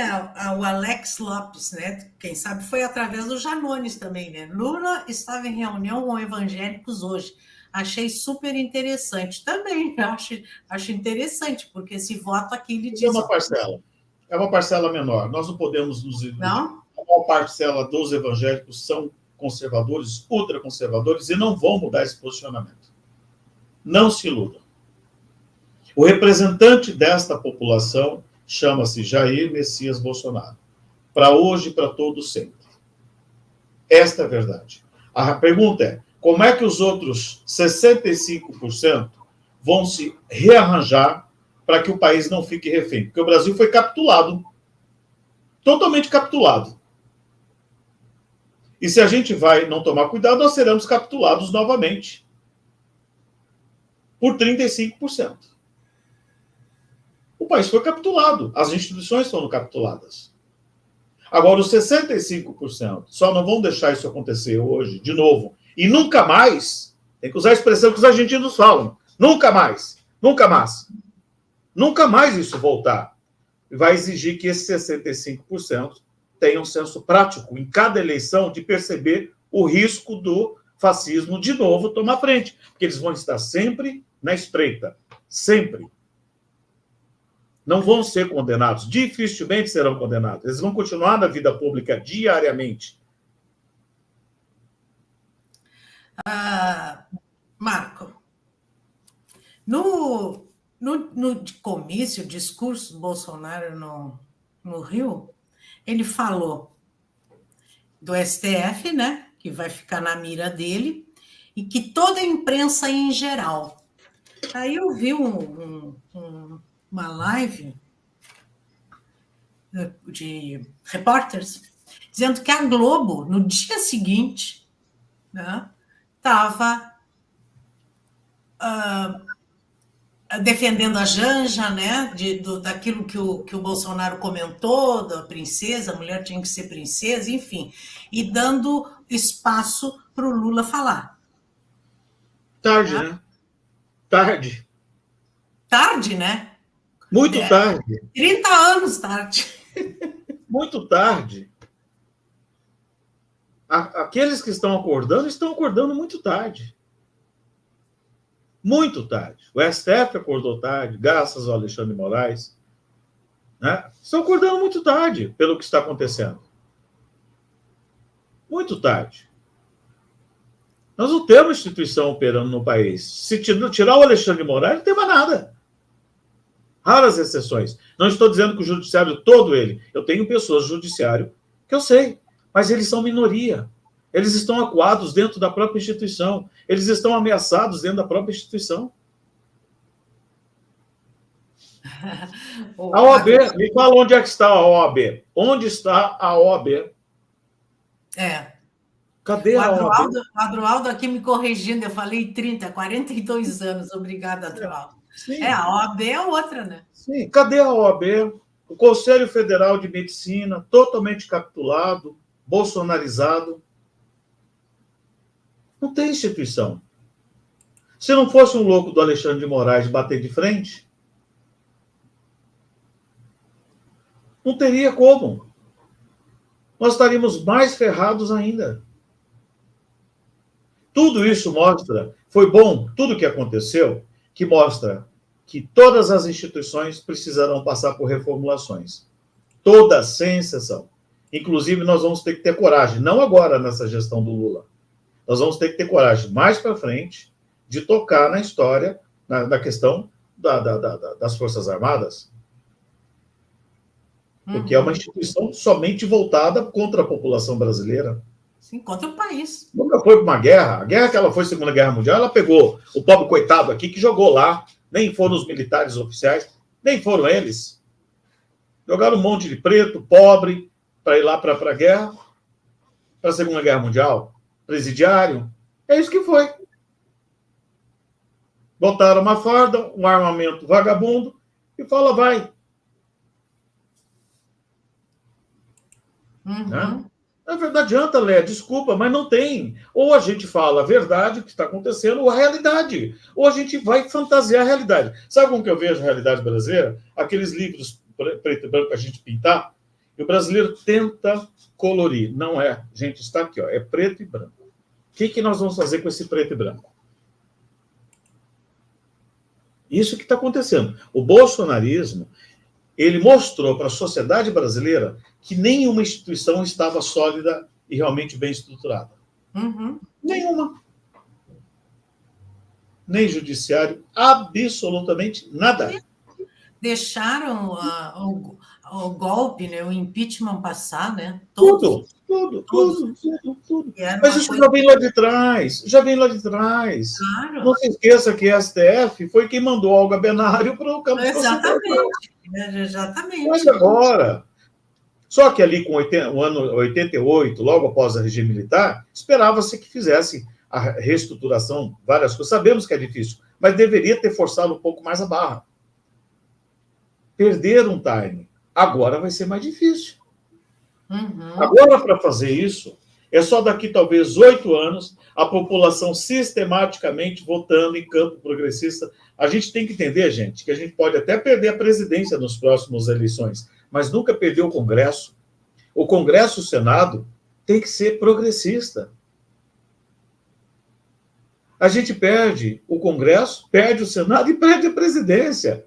Speaker 1: o Alex Lopes, né? Quem sabe foi através do Janones também, né? Lula estava em reunião com evangélicos hoje. Achei super interessante. Também acho interessante, porque esse voto aqui ele diz...
Speaker 2: É uma parcela menor. Nós não podemos nos iludir.
Speaker 1: Não?
Speaker 2: A maior parcela dos evangélicos são conservadores, ultraconservadores, e não vão mudar esse posicionamento. Não se iludam. O representante desta população chama-se Jair Messias Bolsonaro. Para hoje e para todo sempre. Esta é a verdade. A pergunta é, Como é que os outros 65% vão se rearranjar para que o país não fique refém? Porque o Brasil foi capitulado, totalmente capitulado. E se a gente vai não tomar cuidado, nós seremos capitulados novamente por 35%. O país foi capitulado, as instituições foram capituladas. Agora, os 65% só não vão deixar isso acontecer hoje, de novo, e nunca mais, tem que usar a expressão que os argentinos falam, nunca mais, nunca mais. Nunca mais isso voltar. Vai exigir que esses 65% tenham um senso prático em cada eleição de perceber o risco do fascismo de novo tomar frente, porque eles vão estar sempre na espreita, sempre. Não vão ser condenados, dificilmente serão condenados. Eles vão continuar na vida pública diariamente.
Speaker 1: Marco, no comício, discurso do Bolsonaro no Rio, ele falou do STF, né, que vai ficar na mira dele, e que toda a imprensa em geral. Aí eu vi uma live de repórteres dizendo que a Globo, no dia seguinte, estava defendendo a Janja, né, daquilo que o Bolsonaro comentou, da princesa, a mulher tinha que ser princesa, enfim, e dando espaço para o Lula falar.
Speaker 2: Tarde, né? Tarde.
Speaker 1: Tarde, né?
Speaker 2: Muito tarde.
Speaker 1: 30 anos tarde.
Speaker 2: Muito tarde. Aqueles que estão acordando muito tarde. Muito tarde. O STF acordou tarde, graças ao Alexandre de Moraes. Né? Estão acordando muito tarde pelo que está acontecendo. Muito tarde. Nós não temos instituição operando no país. Se tirar o Alexandre de Moraes, não tem mais nada. Raras exceções. Não estou dizendo que o judiciário todo ele. Eu tenho pessoas do judiciário que eu sei, mas eles são minoria. Eles estão acuados dentro da própria instituição. Eles estão ameaçados dentro da própria instituição. A OAB, me fala onde é que está a OAB. Onde está a OAB? Cadê a OAB?
Speaker 1: O Adroaldo aqui me corrigindo, eu falei 30, 42 anos. Obrigada, Adroaldo.
Speaker 2: Sim.
Speaker 1: A OAB é outra, né?
Speaker 2: Sim, cadê a OAB? O Conselho Federal de Medicina, totalmente capitulado, bolsonarizado. Não tem instituição. Se não fosse um louco do Alexandre de Moraes bater de frente, não teria como. Nós estaríamos mais ferrados ainda. Tudo isso mostra, foi bom, tudo que aconteceu, que mostra que todas as instituições precisarão passar por reformulações. Todas, sem exceção. Inclusive, nós vamos ter que ter coragem, não agora nessa gestão do Lula, nós vamos ter que ter coragem mais para frente de tocar na história, na questão das Forças Armadas, porque é uma instituição somente voltada contra a população brasileira.
Speaker 1: Sim, contra o país.
Speaker 2: Nunca foi para uma guerra. A guerra que ela foi, Segunda Guerra Mundial, ela pegou o pobre coitado aqui que jogou lá. Nem foram os militares oficiais, nem foram eles. Jogaram um monte de preto, pobre, para ir lá para a guerra, para a Segunda Guerra Mundial. Presidiário. É isso que foi. Botaram uma farda, um armamento vagabundo e fala, vai. Né? Na verdade, adianta, Léa, desculpa, mas não tem. Ou a gente fala a verdade, o que está acontecendo, ou a realidade. Ou a gente vai fantasiar a realidade. Sabe como que eu vejo a realidade brasileira? Aqueles livros preto e branco para a gente pintar. E o brasileiro tenta colorir. Não é. Gente, está aqui, ó, é preto e branco. O que nós vamos fazer com esse preto e branco? Isso que está acontecendo. O bolsonarismo, ele mostrou para a sociedade brasileira que nenhuma instituição estava sólida e realmente bem estruturada. Nenhuma. Nem judiciário, absolutamente nada.
Speaker 1: Deixaram o golpe, né, o impeachment passar, né?
Speaker 2: Tudo. Tudo. Mas isso
Speaker 1: Coisa...
Speaker 2: já vem lá de trás,
Speaker 1: Claro.
Speaker 2: Não se esqueça que a STF foi quem mandou Olga Benário para o campo social.
Speaker 1: Exatamente.
Speaker 2: Mas agora... Só que ali com o ano 88, logo após a regime militar, esperava-se que fizesse a reestruturação, várias coisas. Sabemos que é difícil, mas deveria ter forçado um pouco mais a barra. Perder um time. Agora vai ser mais difícil. Agora, para fazer isso, é só daqui talvez 8 anos a população sistematicamente votando em campo progressista. A gente tem que entender, gente, que a gente pode até perder a presidência nas próximas eleições, mas nunca perder o Congresso. O Congresso e o Senado tem que ser progressista. A gente perde o Congresso, perde o Senado e perde a presidência.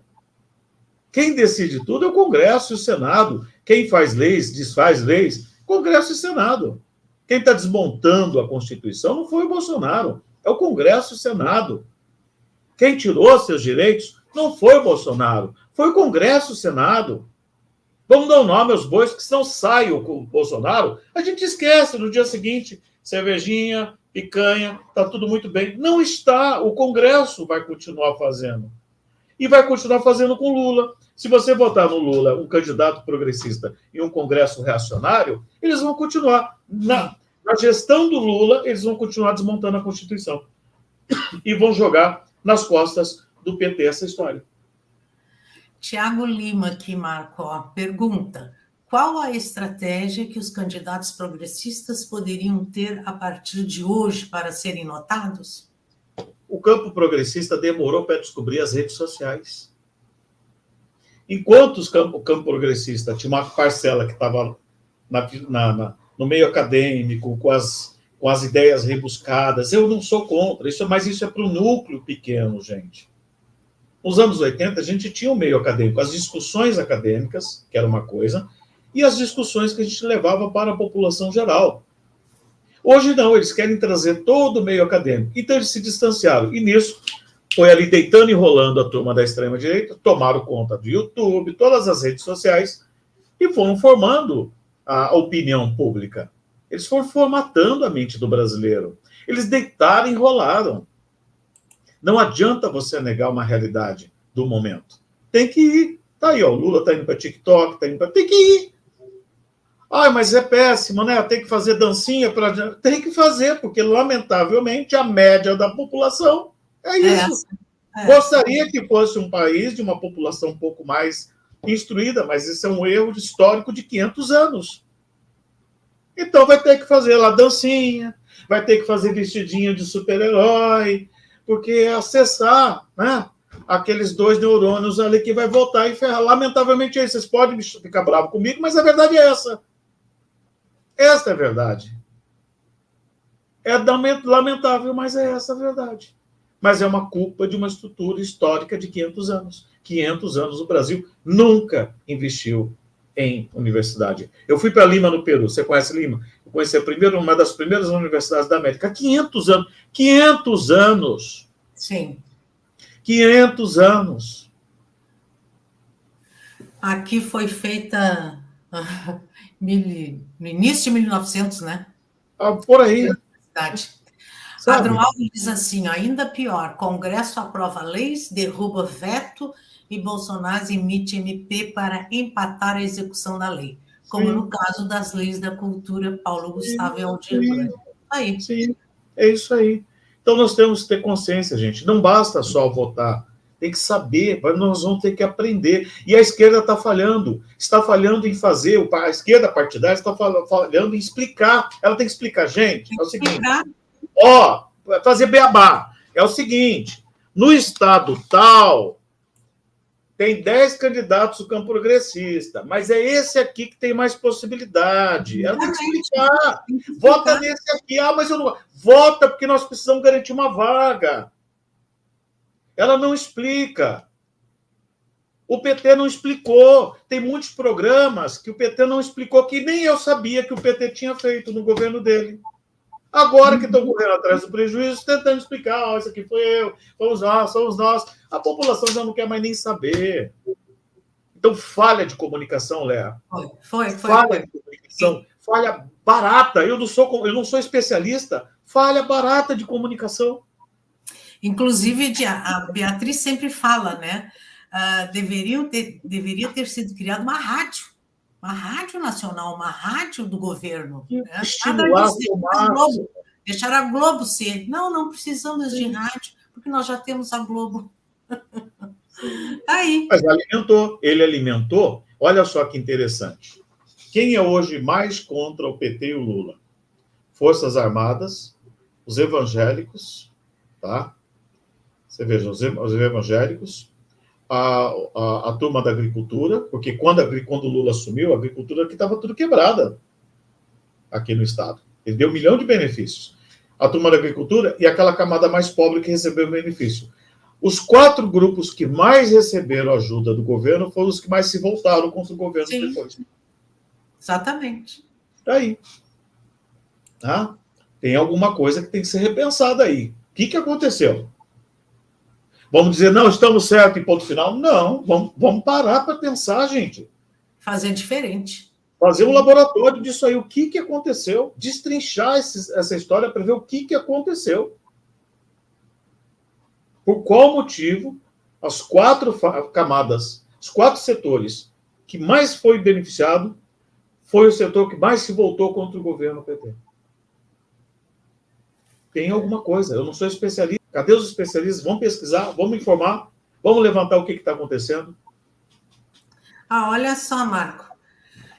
Speaker 2: Quem decide tudo é o Congresso e o Senado. Quem faz leis, desfaz leis, Congresso e Senado. Quem está desmontando a Constituição não foi o Bolsonaro, é o Congresso e o Senado. Quem tirou seus direitos não foi o Bolsonaro, foi o Congresso e o Senado. Vamos dar o nome aos bois, que senão sai o Bolsonaro, a gente esquece no dia seguinte, cervejinha, picanha, está tudo muito bem. Não está, o Congresso vai continuar fazendo. E vai continuar fazendo com Lula. Se você votar no Lula, um candidato progressista e um Congresso reacionário, eles vão continuar. Na gestão do Lula, eles vão continuar desmontando a Constituição. E vão jogar nas costas do PT essa história.
Speaker 1: Tiago Lima aqui, Marco, pergunta: qual a estratégia que os candidatos progressistas poderiam ter a partir de hoje para serem notados?
Speaker 2: O campo progressista demorou para descobrir as redes sociais. Enquanto o campo progressista tinha uma parcela que estava no meio acadêmico, com as ideias rebuscadas, eu não sou contra, mas isso é para o núcleo pequeno, gente. Nos anos 80, a gente tinha um meio acadêmico, as discussões acadêmicas, que era uma coisa, e as discussões que a gente levava para a população geral. Hoje não, eles querem trazer todo o meio acadêmico. Então eles se distanciaram. E nisso, foi ali deitando e rolando a turma da extrema-direita, tomaram conta do YouTube, todas as redes sociais, e foram formando a opinião pública. Eles foram formatando a mente do brasileiro. Eles deitaram e enrolaram. Não adianta você negar uma realidade do momento. Tem que ir. Tá aí, ó, o Lula tá indo para TikTok, tem que ir. Ai, mas é péssimo, né? Tem que fazer dancinha para... Tem que fazer, porque, lamentavelmente, a média da população é isso. Gostaria que fosse um país de uma população um pouco mais instruída, mas isso é um erro histórico de 500 anos. Então vai ter que fazer lá dancinha, vai ter que fazer vestidinho de super-herói, porque acessar, né, aqueles 2 neurônios ali que vai voltar e ferrar. Lamentavelmente, aí vocês podem ficar bravos comigo, mas a verdade é essa. Esta é a verdade. É lamentável, mas é essa a verdade. Mas é uma culpa de uma estrutura histórica de 500 anos. 500 anos o Brasil nunca investiu em universidade. Eu fui para Lima, no Peru. Você conhece Lima? Eu conheci uma das primeiras universidades da América. 500 anos. 500 anos.
Speaker 1: Sim.
Speaker 2: 500 anos.
Speaker 1: Aqui foi feita no início de 1900, né?
Speaker 2: Por aí.
Speaker 1: Adroaldo diz assim, ainda pior, Congresso aprova leis, derruba veto e Bolsonaro emite MP para empatar a execução da lei, como no caso das leis da cultura, Paulo Gustavo e Aldir Blanc. Aí.
Speaker 2: Sim, é isso aí. Então nós temos que ter consciência, gente. Não basta só votar, tem que saber, nós vamos ter que aprender. E a esquerda está falhando em fazer, a esquerda partidária está falhando em explicar. Ela tem que explicar, gente, é o seguinte... fazer beabá. É o seguinte, no estado tal, tem 10 candidatos do campo progressista, mas é esse aqui que tem mais possibilidade. Ela tem que explicar. Vota nesse aqui. Mas eu não... Vota porque nós precisamos garantir uma vaga. Ela não explica. O PT não explicou. Tem muitos programas que o PT não explicou, que nem eu sabia que o PT tinha feito no governo dele. Agora que estão correndo atrás do prejuízo, tentando explicar, isso aqui foi eu, somos nós. A população já não quer mais nem saber. Então, falha de comunicação, Léa.
Speaker 1: Foi.
Speaker 2: Falha de comunicação, falha barata. Eu não sou especialista. Falha barata de comunicação.
Speaker 1: Inclusive, a Beatriz sempre fala, né? Deveria ter sido criada uma rádio nacional, uma rádio do governo. Né? Nada
Speaker 2: Estimular
Speaker 1: disso, deixar a Globo ser. Não precisamos de rádio, porque nós já temos a Globo. Aí.
Speaker 2: Mas ele alimentou. Olha só que interessante. Quem é hoje mais contra o PT e o Lula? Forças Armadas, os evangélicos, tá? Você veja, os evangélicos, a turma da agricultura, porque quando o Lula assumiu, a agricultura aqui estava tudo quebrada aqui no estado. Ele deu 1 milhão de benefícios. A turma da agricultura e aquela camada mais pobre que recebeu o benefício. Os 4 grupos que mais receberam ajuda do governo foram os que mais se voltaram contra o governo.
Speaker 1: Sim,
Speaker 2: depois.
Speaker 1: Exatamente.
Speaker 2: Está aí. Tá? Tem alguma coisa que tem que ser repensada aí. O que aconteceu? Vamos dizer, não, estamos certos em ponto final? Não, vamos parar para pensar, gente.
Speaker 1: Fazer diferente.
Speaker 2: Fazer um laboratório disso aí. O que aconteceu? Destrinchar essa história para ver o que aconteceu. Por qual motivo as 4 camadas, os 4 setores que mais foi beneficiado foi o setor que mais se voltou contra o governo PT. Tem alguma coisa. Eu não sou especialista. Cadê os especialistas? Vamos pesquisar, vamos informar, vamos levantar o que está acontecendo.
Speaker 1: Olha só, Marco,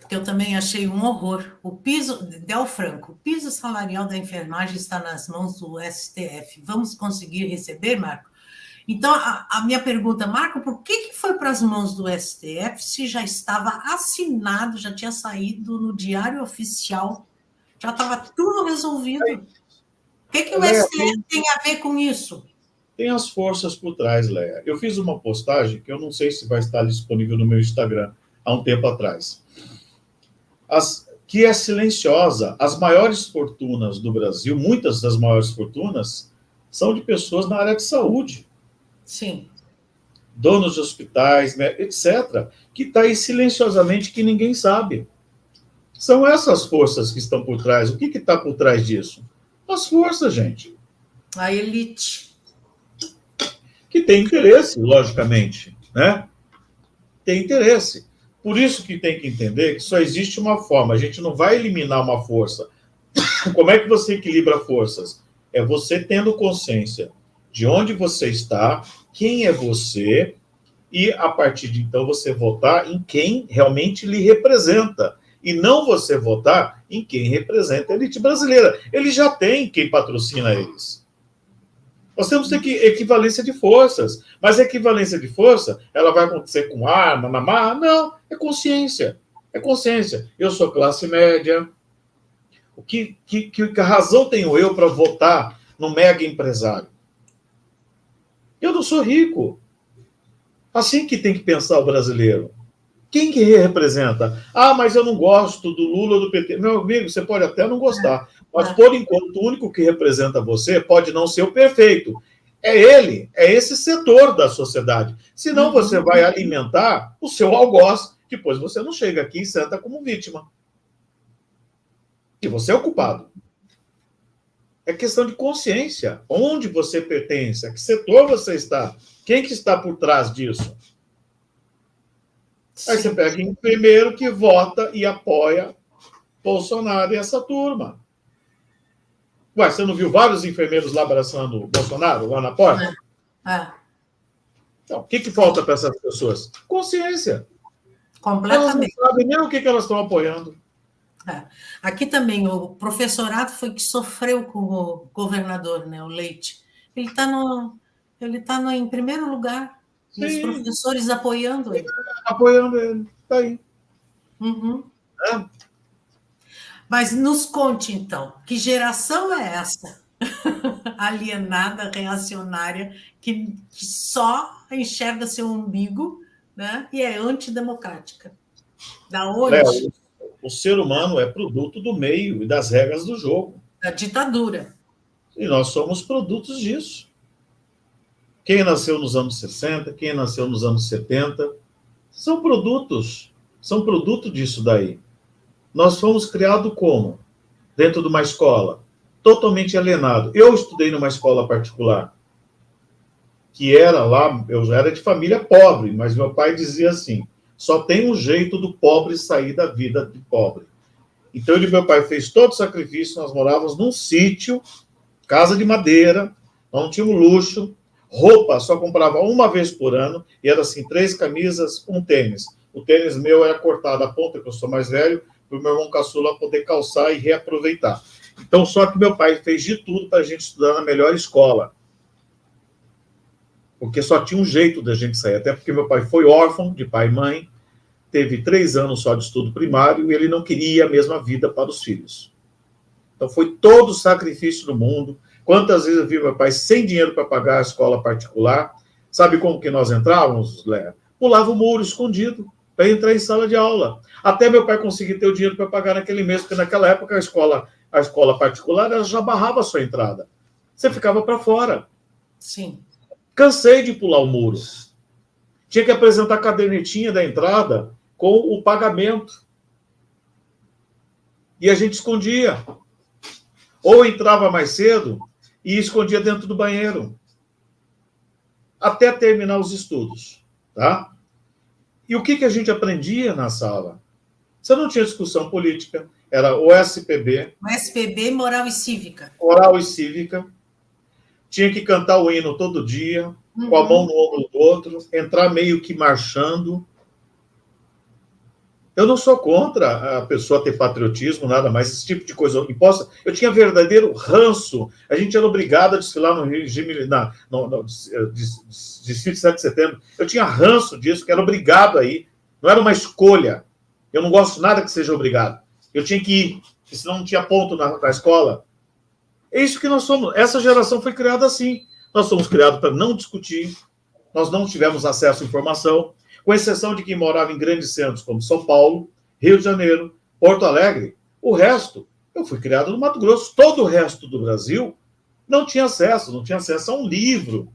Speaker 1: que eu também achei um horror. O piso, Del Franco, o piso salarial da enfermagem está nas mãos do STF. Vamos conseguir receber, Marco? Então, a minha pergunta, Marco, por que foi para as mãos do STF se já estava assinado, já tinha saído no Diário Oficial, já estava tudo resolvido? O que o STF tem a ver com isso?
Speaker 2: Tem as forças por trás, Léa. Eu fiz uma postagem que eu não sei se vai estar disponível no meu Instagram há um tempo atrás. Que é silenciosa. As maiores fortunas do Brasil, muitas das maiores fortunas, são de pessoas na área de saúde.
Speaker 1: Sim.
Speaker 2: Donos de hospitais, etc., que está aí silenciosamente, que ninguém sabe. São essas forças que estão por trás. O que está por trás disso? As forças, gente.
Speaker 1: A elite.
Speaker 2: Que tem interesse, logicamente, né? Tem interesse. Por isso que tem que entender que só existe uma forma. A gente não vai eliminar uma força. Como é que você equilibra forças? É você tendo consciência de onde você está, quem é você, e a partir de então você votar em quem realmente lhe representa. E não você votar em quem representa a elite brasileira. Eles já têm quem patrocina eles. Nós temos que ter equivalência de forças. Mas a equivalência de força, ela vai acontecer com arma, na marra? Não, é consciência. É consciência. Eu sou classe média. Que razão tenho eu para votar no mega empresário? Eu não sou rico. Assim que tem que pensar o brasileiro. Quem que representa? Mas eu não gosto do Lula ou do PT. Meu amigo, você pode até não gostar, mas, por enquanto, o único que representa você pode não ser o perfeito. É ele, é esse setor da sociedade. Senão você vai alimentar o seu algoz, depois você não chega aqui e senta como vítima. E você é o culpado. É questão de consciência. Onde você pertence? A que setor você está? Quem que está por trás disso? Aí você pega o enfermeiro que vota e apoia Bolsonaro e essa turma. Ué, você não viu vários enfermeiros lá abraçando o Bolsonaro, lá na porta? Então, o que falta para essas pessoas? Consciência.
Speaker 1: Completamente.
Speaker 2: Elas não sabem nem o que elas estão apoiando.
Speaker 1: Aqui também, o professorado foi que sofreu com o governador, né, o Leite. Ele está em primeiro lugar. Sim. Os professores apoiando ele.
Speaker 2: Apoiando ele, está aí.
Speaker 1: Mas nos conte, então, que geração é essa? Alienada, reacionária, que só enxerga seu umbigo, né, e é antidemocrática. Da onde?
Speaker 2: O ser humano é produto do meio e das regras do jogo.
Speaker 1: Da ditadura.
Speaker 2: E nós somos produtos disso. Quem nasceu nos anos 60, quem nasceu nos anos 70, são produto disso daí. Nós fomos criados como? Dentro de uma escola totalmente alienado. Eu estudei numa escola particular, que era lá, eu já era de família pobre, mas meu pai dizia assim, só tem um jeito do pobre sair da vida de pobre. Então, meu pai fez todo o sacrifício, nós morávamos num sítio, casa de madeira, nós não tínhamos luxo, roupa só comprava uma vez por ano, e era assim, 3 camisas, um tênis. O tênis meu era cortado à ponta, que eu sou mais velho, para o meu irmão caçula poder calçar e reaproveitar. Então, só que meu pai fez de tudo para a gente estudar na melhor escola. Porque só tinha um jeito da gente sair. Até porque meu pai foi órfão de pai e mãe, teve 3 anos só de estudo primário e ele não queria a mesma vida para os filhos. Então, foi todo o sacrifício do mundo. Quantas vezes eu vi meu pai sem dinheiro para pagar a escola particular? Sabe como que nós entrávamos, Léa? Pulava o muro escondido para entrar em sala de aula. Até meu pai conseguir ter o dinheiro para pagar naquele mês, porque naquela época a escola particular ela já barrava a sua entrada. Você ficava para fora.
Speaker 1: Sim.
Speaker 2: Cansei de pular o muro. Tinha que apresentar a cadernetinha da entrada com o pagamento. E a gente escondia. Ou entrava mais cedo e escondia dentro do banheiro. Até terminar os estudos. Tá? E o que a gente aprendia na sala? Você não tinha discussão política, era o SPB.
Speaker 1: O SPB, moral e cívica.
Speaker 2: Oral e cívica. Tinha que cantar o hino todo dia, com a mão no ombro do outro, entrar meio que marchando. Eu não sou contra a pessoa ter patriotismo, nada mais, esse tipo de coisa imposta. Eu tinha verdadeiro ranço. A gente era obrigado a desfilar no regime, no desfile de 7 de setembro. Eu tinha ranço disso, que era obrigado a ir. Não era uma escolha. Eu não gosto nada que seja obrigado. Eu tinha que ir, porque senão não tinha ponto na escola. É isso que nós somos. Essa geração foi criada assim. Nós somos criados para não discutir. Nós não tivemos acesso à informação, com exceção de quem morava em grandes centros como São Paulo, Rio de Janeiro, Porto Alegre. O resto, eu fui criado no Mato Grosso. Todo o resto do Brasil não tinha acesso a um livro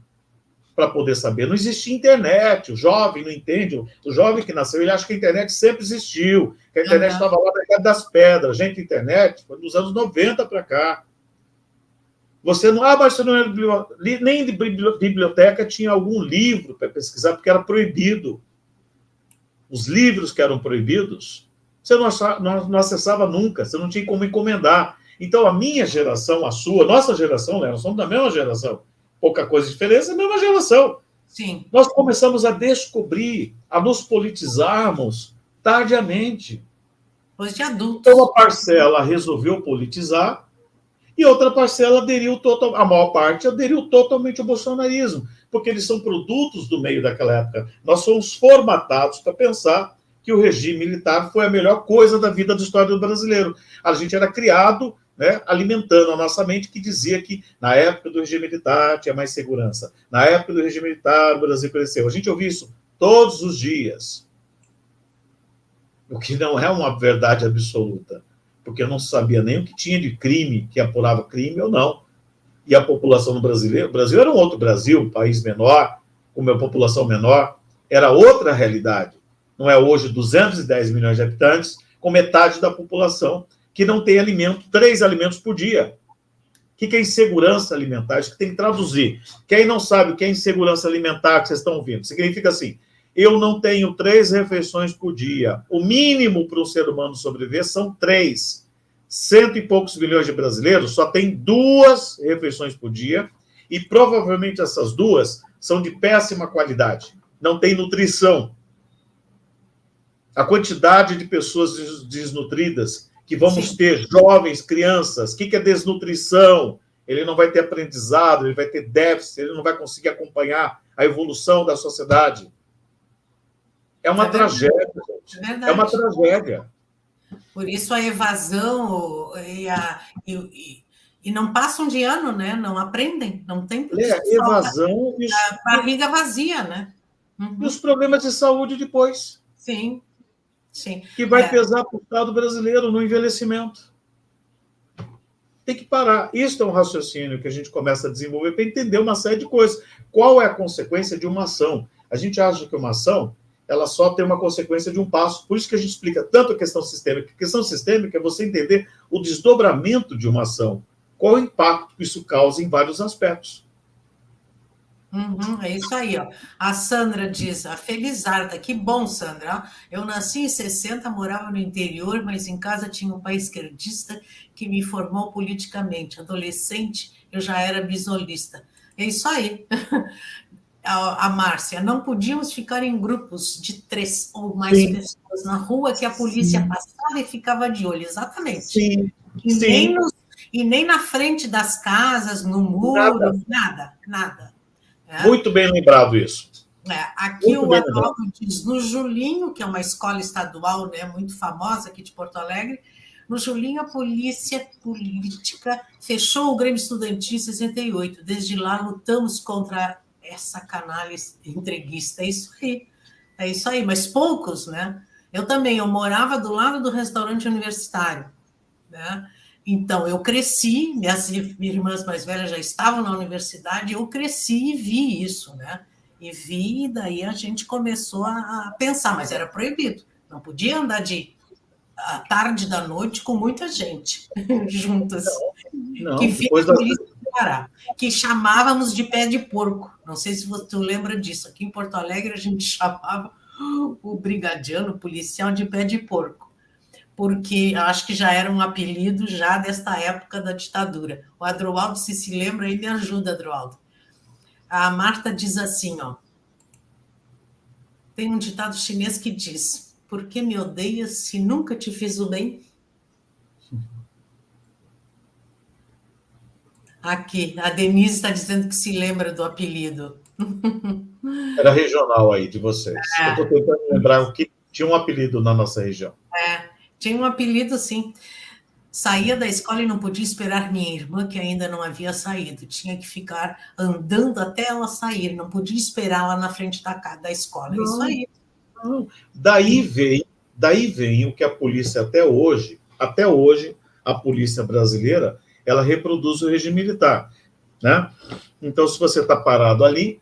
Speaker 2: para poder saber. Não existia internet. O jovem não entende. O jovem que nasceu, ele acha que a internet sempre existiu, que a internet estava lá na Idade das Pedras. Gente, a internet foi dos anos 90 para cá. Você não, mas você não era nem de biblioteca tinha algum livro para pesquisar, porque era proibido. Os livros que eram proibidos, você não acessava nunca, você não tinha como encomendar. Então, a minha geração, a sua, nossa geração, nós somos da mesma geração. Pouca coisa de diferença, a mesma geração.
Speaker 1: Sim.
Speaker 2: Nós começamos a descobrir, a nos politizarmos tardiamente.
Speaker 1: Depois de adultos.
Speaker 2: Então, uma parcela resolveu politizar, e outra parcela aderiu a maior parte aderiu totalmente ao bolsonarismo, porque eles são produtos do meio daquela época. Nós somos formatados para pensar que o regime militar foi a melhor coisa da vida da história do brasileiro. A gente era criado, né, alimentando a nossa mente, que dizia que na época do regime militar tinha mais segurança. Na época do regime militar o Brasil cresceu. A gente ouve isso todos os dias. O que não é uma verdade absoluta, porque eu não sabia nem o que tinha de crime, que apurava crime ou não. E a população no brasileiro, o Brasil era um outro Brasil, um país menor, com uma população menor, era outra realidade. Não é hoje 210 milhões de habitantes, com metade da população que não tem alimento, 3 alimentos por dia. O que é insegurança alimentar? Isso que tem que traduzir. Quem não sabe o que é insegurança alimentar que vocês estão ouvindo, significa assim, eu não tenho 3 refeições por dia. O mínimo para um ser humano sobreviver são 3. 100 e poucos milhões de brasileiros só tem 2 refeições por dia e provavelmente essas 2 são de péssima qualidade. Não tem nutrição. A quantidade de pessoas desnutridas que vamos ter, jovens, crianças, o que é desnutrição? Ele não vai ter aprendizado, ele vai ter déficit, ele não vai conseguir acompanhar a evolução da sociedade. É uma tragédia, gente. É uma tragédia.
Speaker 1: Por isso a evasão e não passam de ano, né? Não aprendem, não tem
Speaker 2: evasão
Speaker 1: e a barriga vazia, né?
Speaker 2: E os problemas de saúde depois.
Speaker 1: Sim, sim.
Speaker 2: Que vai pesar para o Estado brasileiro no envelhecimento. Tem que parar. Isso é um raciocínio que a gente começa a desenvolver para entender uma série de coisas. Qual é a consequência de uma ação? A gente acha que uma ação ela só tem uma consequência de um passo. Por isso que a gente explica tanto a questão sistêmica. A questão sistêmica é você entender o desdobramento de uma ação. Qual o impacto que isso causa em vários aspectos.
Speaker 1: É isso aí, ó. A Sandra diz, a Felizarda, que bom, Sandra. Eu nasci em 60, morava no interior, mas em casa tinha um pai esquerdista que me formou politicamente. Adolescente, eu já era bisolista. É isso aí. A Márcia, não podíamos ficar em grupos de 3 ou mais
Speaker 2: Sim.
Speaker 1: pessoas na rua que a polícia passava e ficava de olho. Exatamente.
Speaker 2: Sim.
Speaker 1: E,
Speaker 2: Sim.
Speaker 1: nem na frente das casas, no muro, nada.
Speaker 2: Muito bem lembrado isso.
Speaker 1: Aqui o Adolfo diz, no Julinho, que é uma escola estadual, né, muito famosa aqui de Porto Alegre, no Julinho a polícia política fechou o Grêmio Estudantil em 68. Desde lá lutamos contra essa canalha entreguista. É isso aí, mas poucos, né? Eu morava do lado do restaurante universitário, né? Então, eu cresci, minhas irmãs mais velhas já estavam na universidade, eu cresci e vi isso, né? E daí a gente começou a pensar, mas era proibido, não podia andar à tarde da noite com muita gente juntas.
Speaker 2: Não,
Speaker 1: que fez a polícia parar, que chamávamos de pé de porco. Não sei se você lembra disso. Aqui em Porto Alegre a gente chamava o brigadiano, o policial, de pé de porco, porque acho que já era um apelido já desta época da ditadura. O Adroaldo, se lembra, aí me ajuda, Adroaldo. A Marta diz assim, ó, tem um ditado chinês que diz, por que me odeias se nunca te fiz o bem? Aqui, a Denise está dizendo que se lembra do apelido.
Speaker 2: Era regional aí de vocês. Eu estou tentando lembrar o que tinha um apelido na nossa região.
Speaker 1: Tinha um apelido, sim. Saía da escola e não podia esperar minha irmã, que ainda não havia saído. Tinha que ficar andando até ela sair, não podia esperar lá na frente da escola.
Speaker 2: Não,
Speaker 1: isso aí.
Speaker 2: Não. Daí vem o que a polícia até hoje, a polícia brasileira, ela reproduz o regime militar, né? Então, se você está parado ali,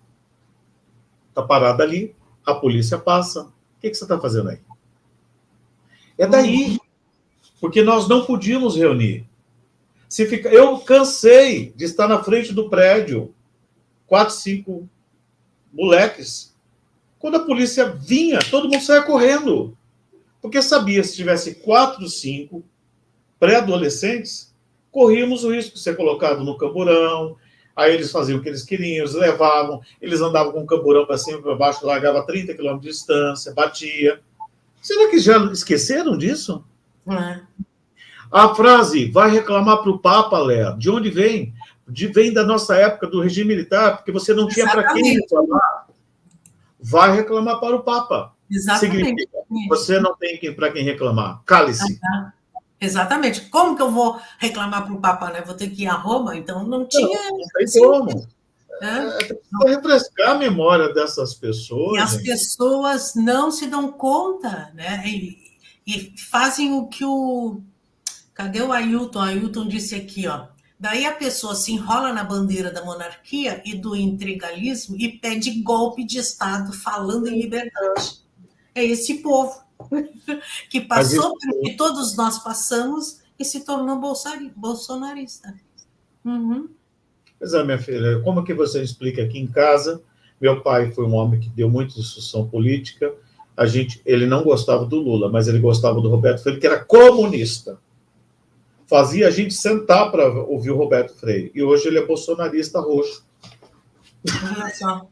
Speaker 2: a polícia passa. O que você está fazendo aí? É daí, porque nós não podíamos reunir. Eu cansei de estar na frente do prédio, 4, 5 moleques. Quando a polícia vinha, todo mundo saia correndo. Porque sabia, se tivesse 4, 5 pré-adolescentes, corríamos o risco de ser colocado no camburão. Aí eles faziam o que eles queriam, eles levavam, eles andavam com o camburão para cima e para baixo, largava 30 quilômetros de distância, batia. Será que já esqueceram disso? A frase, vai reclamar para o Papa, Léa, de onde vem? Vem da nossa época do regime militar, porque você não tinha para quem reclamar. Vai reclamar para o Papa.
Speaker 1: Exatamente.
Speaker 2: Significa, você não tem para quem reclamar. Cale-se.
Speaker 1: Exatamente. Como que eu vou reclamar para o Papa, né? Vou ter que ir a Roma? Então não tinha...
Speaker 2: Não tem como. Para refrescar a memória dessas pessoas.
Speaker 1: E as pessoas não se dão conta, né? E fazem o que o... Cadê o Ailton? O Ailton disse aqui, ó. Daí a pessoa se enrola na bandeira da monarquia e do integralismo e pede golpe de Estado falando em liberdade. É esse povo que passou pelo que todos nós passamos e se tornou bolsonarista.
Speaker 2: Pois é, minha filha, como que você explica aqui em casa? Meu pai foi um homem que deu muita instrução política. Ele não gostava do Lula, mas ele gostava do Roberto Freire, que era comunista. Fazia a gente sentar para ouvir o Roberto Freire. E hoje ele é bolsonarista roxo.
Speaker 1: Olha só.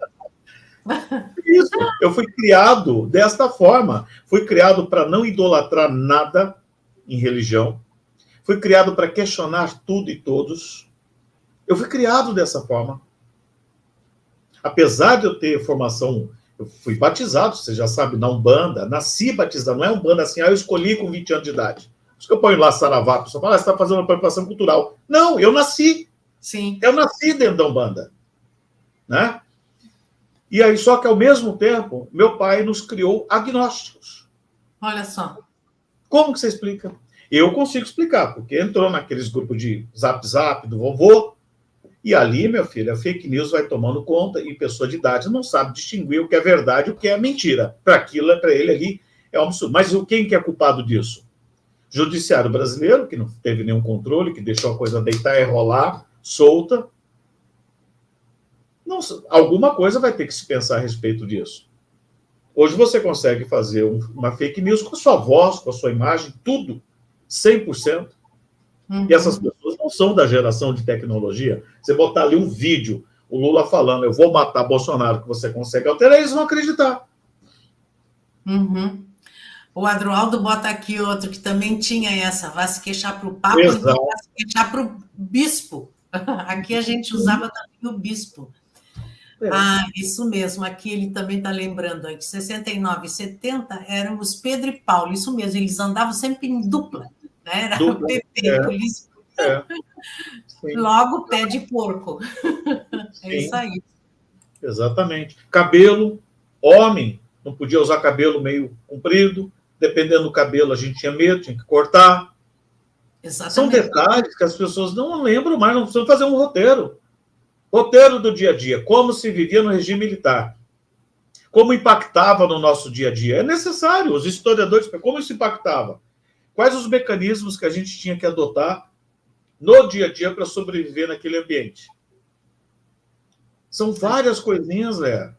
Speaker 2: Isso. Eu fui criado desta forma. Fui criado para não idolatrar nada em religião. Fui criado para questionar tudo e todos. Eu fui criado dessa forma. Apesar de eu ter formação, eu fui batizado, você já sabe, na Umbanda. Nasci batizado, não é Umbanda assim, eu escolhi com 20 anos de idade. Por isso que eu ponho lá Saravá, a pessoa fala, você está fazendo uma preparação cultural. Não, eu nasci.
Speaker 1: Sim.
Speaker 2: Eu nasci dentro da Umbanda. Né? E aí, só que ao mesmo tempo, meu pai nos criou agnósticos.
Speaker 1: Olha só.
Speaker 2: Como que você explica? Eu consigo explicar, porque entrou naqueles grupos de zap-zap do vovô, E ali, meu filho, a fake news vai tomando conta e pessoa de idade não sabe distinguir o que é verdade e o que é mentira. Para aquilo, para ele ali, é um absurdo. Mas quem que é culpado disso? Judiciário brasileiro, que não teve nenhum controle, que deixou a coisa deitar e rolar, solta. Não, alguma coisa vai ter que se pensar a respeito disso. Hoje você consegue fazer uma fake news com a sua voz, com a sua imagem, tudo, 100%. Uhum. E essas pessoas não são da geração de tecnologia. Você botar ali um vídeo, o Lula falando, eu vou matar Bolsonaro, que você consegue alterar, eles vão acreditar.
Speaker 1: Uhum. O Adroaldo bota aqui outro que também tinha essa, vai se queixar para o Papa, ou então vai se queixar para o bispo. Aqui a gente usava também o bispo. Isso mesmo, aqui ele também está lembrando, de 69 e 70 eram os Pedro e Paulo, isso mesmo, eles andavam sempre em dupla, né? Era dupla, o PP, polícia. Logo, pé de porco. É isso aí.
Speaker 2: Exatamente. Cabelo, homem, não podia usar cabelo meio comprido, dependendo do cabelo a gente tinha medo, tinha que cortar. Exatamente. São detalhes que as pessoas não lembram mais, não precisam fazer um roteiro. Roteiro do dia a dia, como se vivia no regime militar, como impactava no nosso dia a dia. É necessário, os historiadores, como isso impactava? Quais os mecanismos que a gente tinha que adotar no dia a dia para sobreviver naquele ambiente? São várias coisinhas, Léa,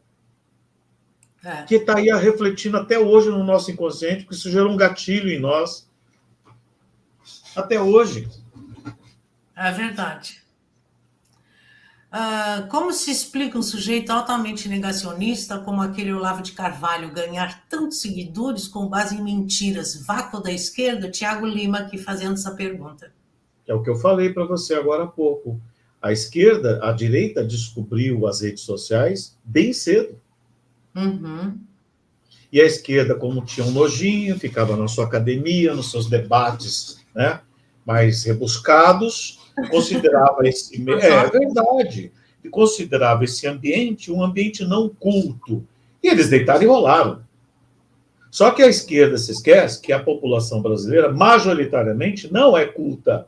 Speaker 2: que está aí refletindo até hoje no nosso inconsciente, porque isso gerou um gatilho em nós. Até hoje.
Speaker 1: É verdade. Como se explica um sujeito altamente negacionista como aquele Olavo de Carvalho ganhar tantos seguidores com base em mentiras? Vácuo da esquerda? Tiago Lima aqui fazendo essa pergunta.
Speaker 2: É o que eu falei para você agora há pouco. A esquerda, a direita descobriu as redes sociais bem cedo.
Speaker 1: Uhum.
Speaker 2: E a esquerda, como tinha um nojinho, ficava na sua academia, nos seus debates, né, mais rebuscados, considerava esse... É verdade. E considerava esse ambiente um ambiente não culto. E eles deitaram e rolaram. Só que a esquerda se esquece que a população brasileira, majoritariamente, não é culta.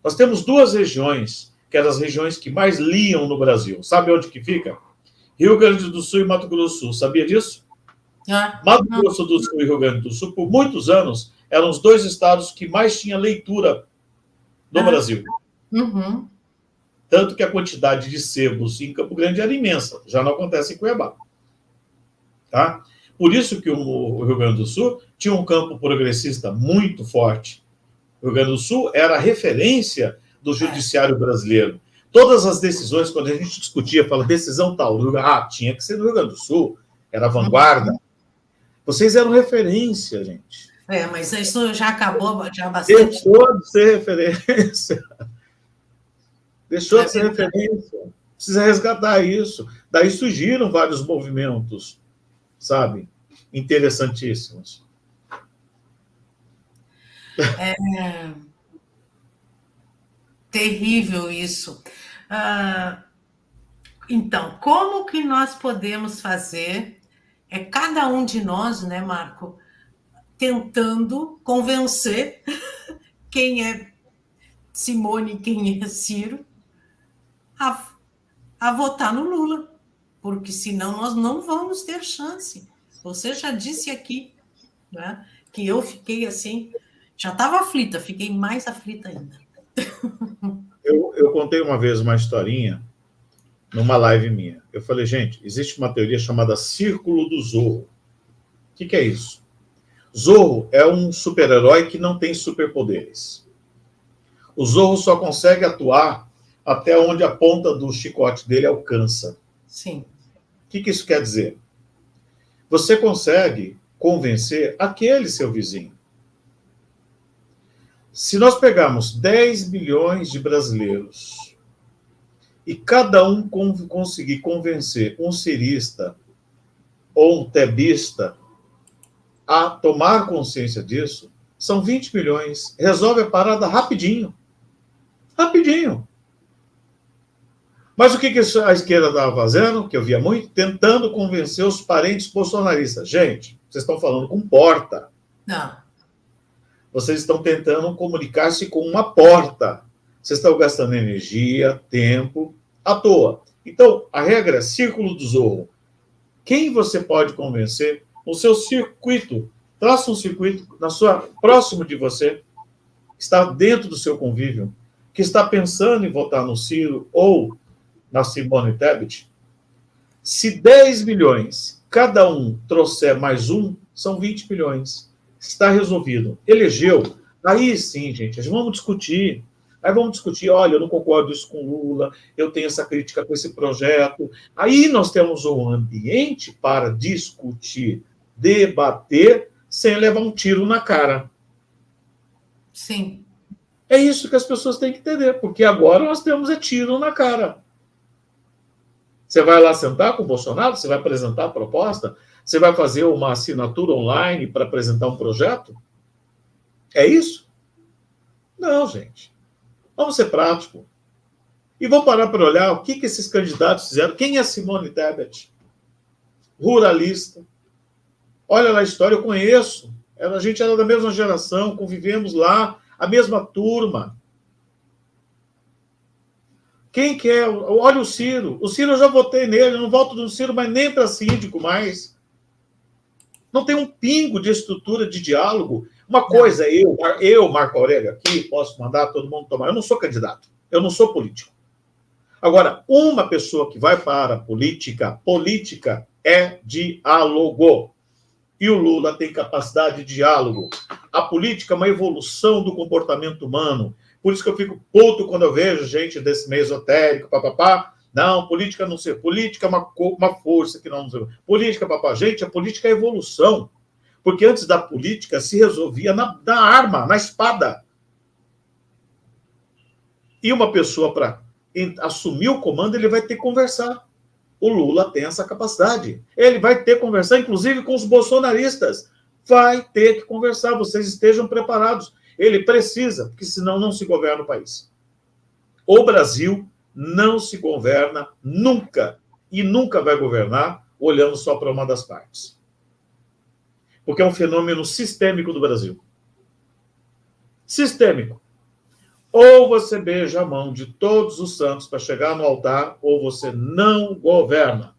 Speaker 2: Nós temos duas regiões, que eram as regiões que mais liam no Brasil. Sabe onde que fica? Rio Grande do Sul e Mato Grosso do Sul. Sabia disso? Mato Grosso do Sul e Rio Grande do Sul, por muitos anos, eram os dois estados que mais tinha leitura no Brasil.
Speaker 1: Uhum.
Speaker 2: Tanto que a quantidade de sebos em Campo Grande era imensa. Já não acontece em Cuiabá. Tá? Por isso que o Rio Grande do Sul tinha um campo progressista muito forte. O Rio Grande do Sul era a referência do judiciário brasileiro. Todas as decisões, quando a gente discutia, fala decisão tal, tinha que ser do Rio Grande do Sul, era a vanguarda. Vocês eram referência, gente.
Speaker 1: Mas isso já acabou já bastante.
Speaker 2: Deixou de ser referência. Deixou de ser referência. Precisa resgatar isso. Daí surgiram vários movimentos, sabe? Interessantíssimos.
Speaker 1: Terrível isso. Então, como que nós podemos fazer? É cada um de nós, né, Marco, tentando convencer quem é Simone e quem é Ciro a votar no Lula, porque senão nós não vamos ter chance. Você já disse aqui, né, que eu fiquei assim, já estava aflita, fiquei mais aflita ainda.
Speaker 2: Eu contei uma vez uma historinha numa live minha. Eu falei, gente, existe uma teoria chamada Círculo do Zorro. O que é isso? Zorro é um super-herói que não tem superpoderes. O Zorro só consegue atuar até onde a ponta do chicote dele alcança.
Speaker 1: Sim.
Speaker 2: O que isso quer dizer? Você consegue convencer aquele seu vizinho. Se nós pegarmos 10 milhões de brasileiros e cada um conseguir convencer um cirista ou um tebista a tomar consciência disso, são 20 milhões. Resolve a parada rapidinho. Rapidinho. Mas o que a esquerda estava fazendo, que eu via muito? Tentando convencer os parentes bolsonaristas. Gente, vocês estão falando com porta.
Speaker 1: Não.
Speaker 2: Vocês estão tentando comunicar-se com uma porta. Vocês estão gastando energia, tempo, à toa. Então, a regra é círculo do Zorro. Quem você pode convencer? O seu circuito. Traça um circuito próximo de você, que está dentro do seu convívio, que está pensando em votar no Ciro ou na Simone Tebet. Se 10 milhões, cada um trouxer mais um, são 20 milhões. Está resolvido. Elegeu. Aí sim, gente, vamos discutir. Aí vamos discutir, olha, eu não concordo isso com Lula, eu tenho essa crítica com esse projeto. Aí nós temos um ambiente para discutir, debater, sem levar um tiro na cara.
Speaker 1: Sim.
Speaker 2: É isso que as pessoas têm que entender, porque agora nós temos tiro na cara. Você vai lá sentar com o Bolsonaro, você vai apresentar a proposta, você vai fazer uma assinatura online para apresentar um projeto? É isso? Não, gente. Vamos ser práticos. E vamos parar para olhar o que esses candidatos fizeram. Quem é Simone Tebet? Ruralista. Olha lá a história, eu conheço. A gente era da mesma geração, convivemos lá, a mesma turma. Quem quer? Olha o Ciro. O Ciro eu já votei nele, eu não voto no Ciro, mas nem para síndico mais. Não tem um pingo de estrutura de diálogo. Uma coisa, eu, Marco Aurélio, aqui, posso mandar todo mundo tomar. Eu não sou candidato, eu não sou político. Agora, uma pessoa que vai para a política é diálogo. E o Lula tem capacidade de diálogo. A política é uma evolução do comportamento humano. Por isso que eu fico puto quando eu vejo gente desse meio esotérico, papapá. Não, política não sei. Política é uma força que não sei. Política, papá. Gente, a política é evolução. Porque antes da política se resolvia na arma, na espada. E uma pessoa, para assumir o comando, ele vai ter que conversar. O Lula tem essa capacidade. Ele vai ter que conversar, inclusive, com os bolsonaristas. Vai ter que conversar, vocês estejam preparados. Ele precisa, porque senão não se governa o país. O Brasil não se governa nunca, e nunca vai governar olhando só para uma das partes. Porque é um fenômeno sistêmico do Brasil. Sistêmico. Ou você beija a mão de todos os santos para chegar no altar, ou você não governa.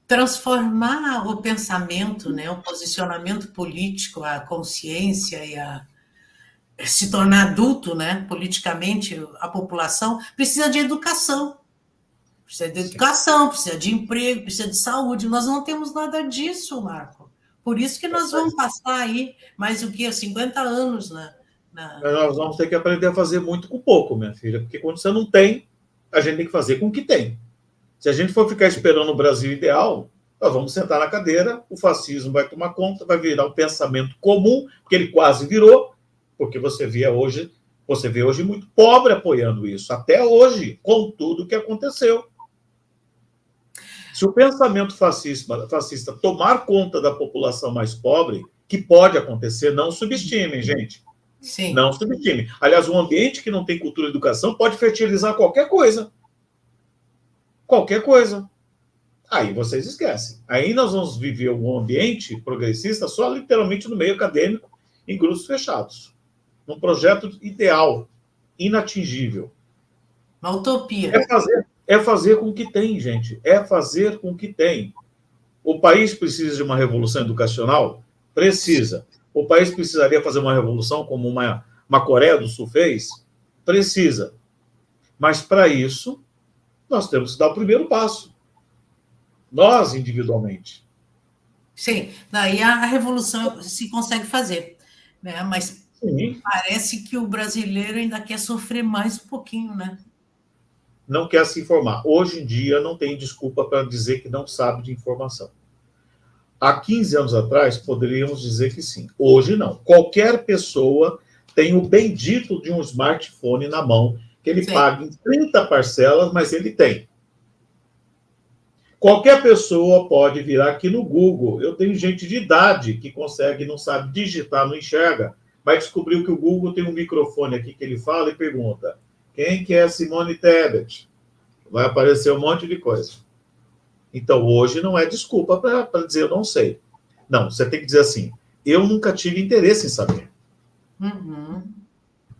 Speaker 1: Transformar o pensamento, né, o posicionamento político, a consciência e se tornar adulto, né, politicamente, a população precisa de educação. Precisa de educação, precisa de emprego, precisa de saúde. Nós não temos nada disso, Marco. Por isso que nós vamos passar aí mais o que? 50 anos
Speaker 2: Nós vamos ter que aprender a fazer muito com pouco, minha filha, porque quando você não tem, a gente tem que fazer com o que tem. Se a gente for ficar esperando o Brasil ideal, nós vamos sentar na cadeira, o fascismo vai tomar conta, vai virar um pensamento comum, porque ele quase virou, porque você vê hoje muito pobre apoiando isso, até hoje, com tudo que aconteceu. Se o pensamento fascista tomar conta da população mais pobre, que pode acontecer, não subestimem, gente.
Speaker 1: Sim.
Speaker 2: Não subestimem. Aliás, um ambiente que não tem cultura e educação pode fertilizar qualquer coisa. Qualquer coisa. Aí vocês esquecem. Aí nós vamos viver um ambiente progressista só literalmente no meio acadêmico, em grupos fechados. Num projeto ideal, inatingível.
Speaker 1: Uma utopia.
Speaker 2: É fazer com o que tem, gente. É fazer com o que tem. O país precisa de uma revolução educacional? Precisa. O país precisaria fazer uma revolução como uma Coreia do Sul fez? Precisa. Mas, para isso, nós temos que dar o primeiro passo. Nós, individualmente.
Speaker 1: Sim. Daí a revolução se consegue fazer. Né? Mas sim, parece que o brasileiro ainda quer sofrer mais um pouquinho, né?
Speaker 2: Não quer se informar. Hoje em dia não tem desculpa para dizer que não sabe de informação. Há 15 anos atrás, poderíamos dizer que sim. Hoje não. Qualquer pessoa tem o bendito de um smartphone na mão, que ele paga em 30 parcelas, mas ele tem. Qualquer pessoa pode virar aqui no Google. Eu tenho gente de idade que consegue, não sabe digitar, não enxerga, mas descobriu que o Google tem um microfone aqui que ele fala e pergunta: quem que é Simone Tebet? Vai aparecer um monte de coisa. Então, hoje não é desculpa para dizer eu não sei. Não, você tem que dizer assim, eu nunca tive interesse em saber.
Speaker 1: Uhum.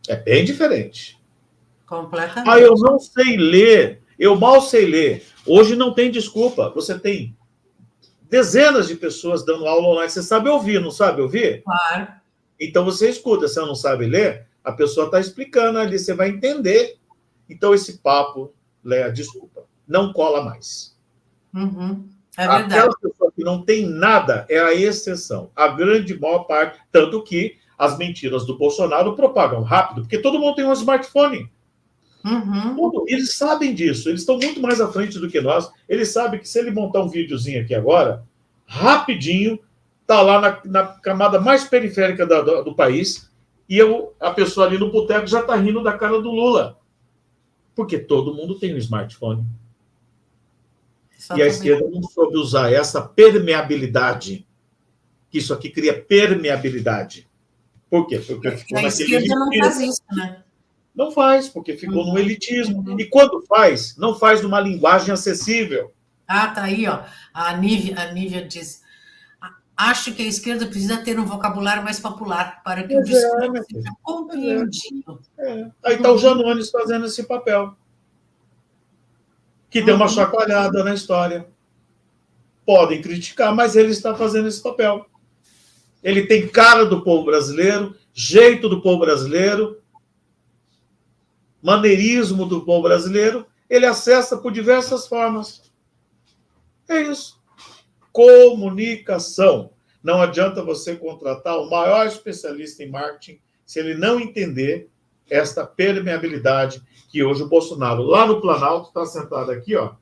Speaker 2: É bem diferente.
Speaker 1: Completamente.
Speaker 2: Ah, eu não sei ler, eu mal sei ler. Hoje não tem desculpa. Você tem dezenas de pessoas dando aula online. Você sabe ouvir, não sabe ouvir?
Speaker 1: Claro.
Speaker 2: Então você escuta. Se você não sabe ler, a pessoa está explicando ali, você vai entender. Então esse papo, Léa, desculpa, não cola mais.
Speaker 1: Uhum. É verdade.
Speaker 2: Aquela pessoa que não tem nada é a exceção. A grande maior parte, tanto que as mentiras do Bolsonaro propagam rápido, porque todo mundo tem um smartphone.
Speaker 1: Uhum.
Speaker 2: Eles sabem disso, eles estão muito mais à frente do que nós. Eles sabem que se ele montar um videozinho aqui agora, rapidinho, tá lá na camada mais periférica do país, e a pessoa ali no boteco já está rindo da cara do Lula. Porque todo mundo tem um smartphone. E a
Speaker 1: Exatamente.
Speaker 2: esquerda não soube usar essa permeabilidade, que isso aqui cria permeabilidade. Por quê? Porque ficou
Speaker 1: A
Speaker 2: naquele
Speaker 1: esquerda não faz
Speaker 2: elitismo.
Speaker 1: isso, né?
Speaker 2: Não faz, porque ficou no elitismo.
Speaker 1: Uhum.
Speaker 2: E quando faz, não faz numa linguagem acessível.
Speaker 1: Ah, tá aí, ó. A Nívia diz: acho que a esquerda precisa ter um vocabulário mais popular para que o
Speaker 2: Pois é,
Speaker 1: discurso
Speaker 2: meu
Speaker 1: seja
Speaker 2: filho. Pois é.
Speaker 1: compreendido.
Speaker 2: Aí está o Janones fazendo esse papel, que deu uma
Speaker 1: Uhum.
Speaker 2: chacoalhada na história. Podem criticar, mas ele está fazendo esse papel. Ele tem cara do povo brasileiro, jeito do povo brasileiro, maneirismo do povo brasileiro. Ele acessa por diversas formas. É isso. Comunicação. Não adianta você contratar o maior especialista em marketing se ele não entender esta permeabilidade que hoje o Bolsonaro, lá no Planalto, está sentado aqui, ó.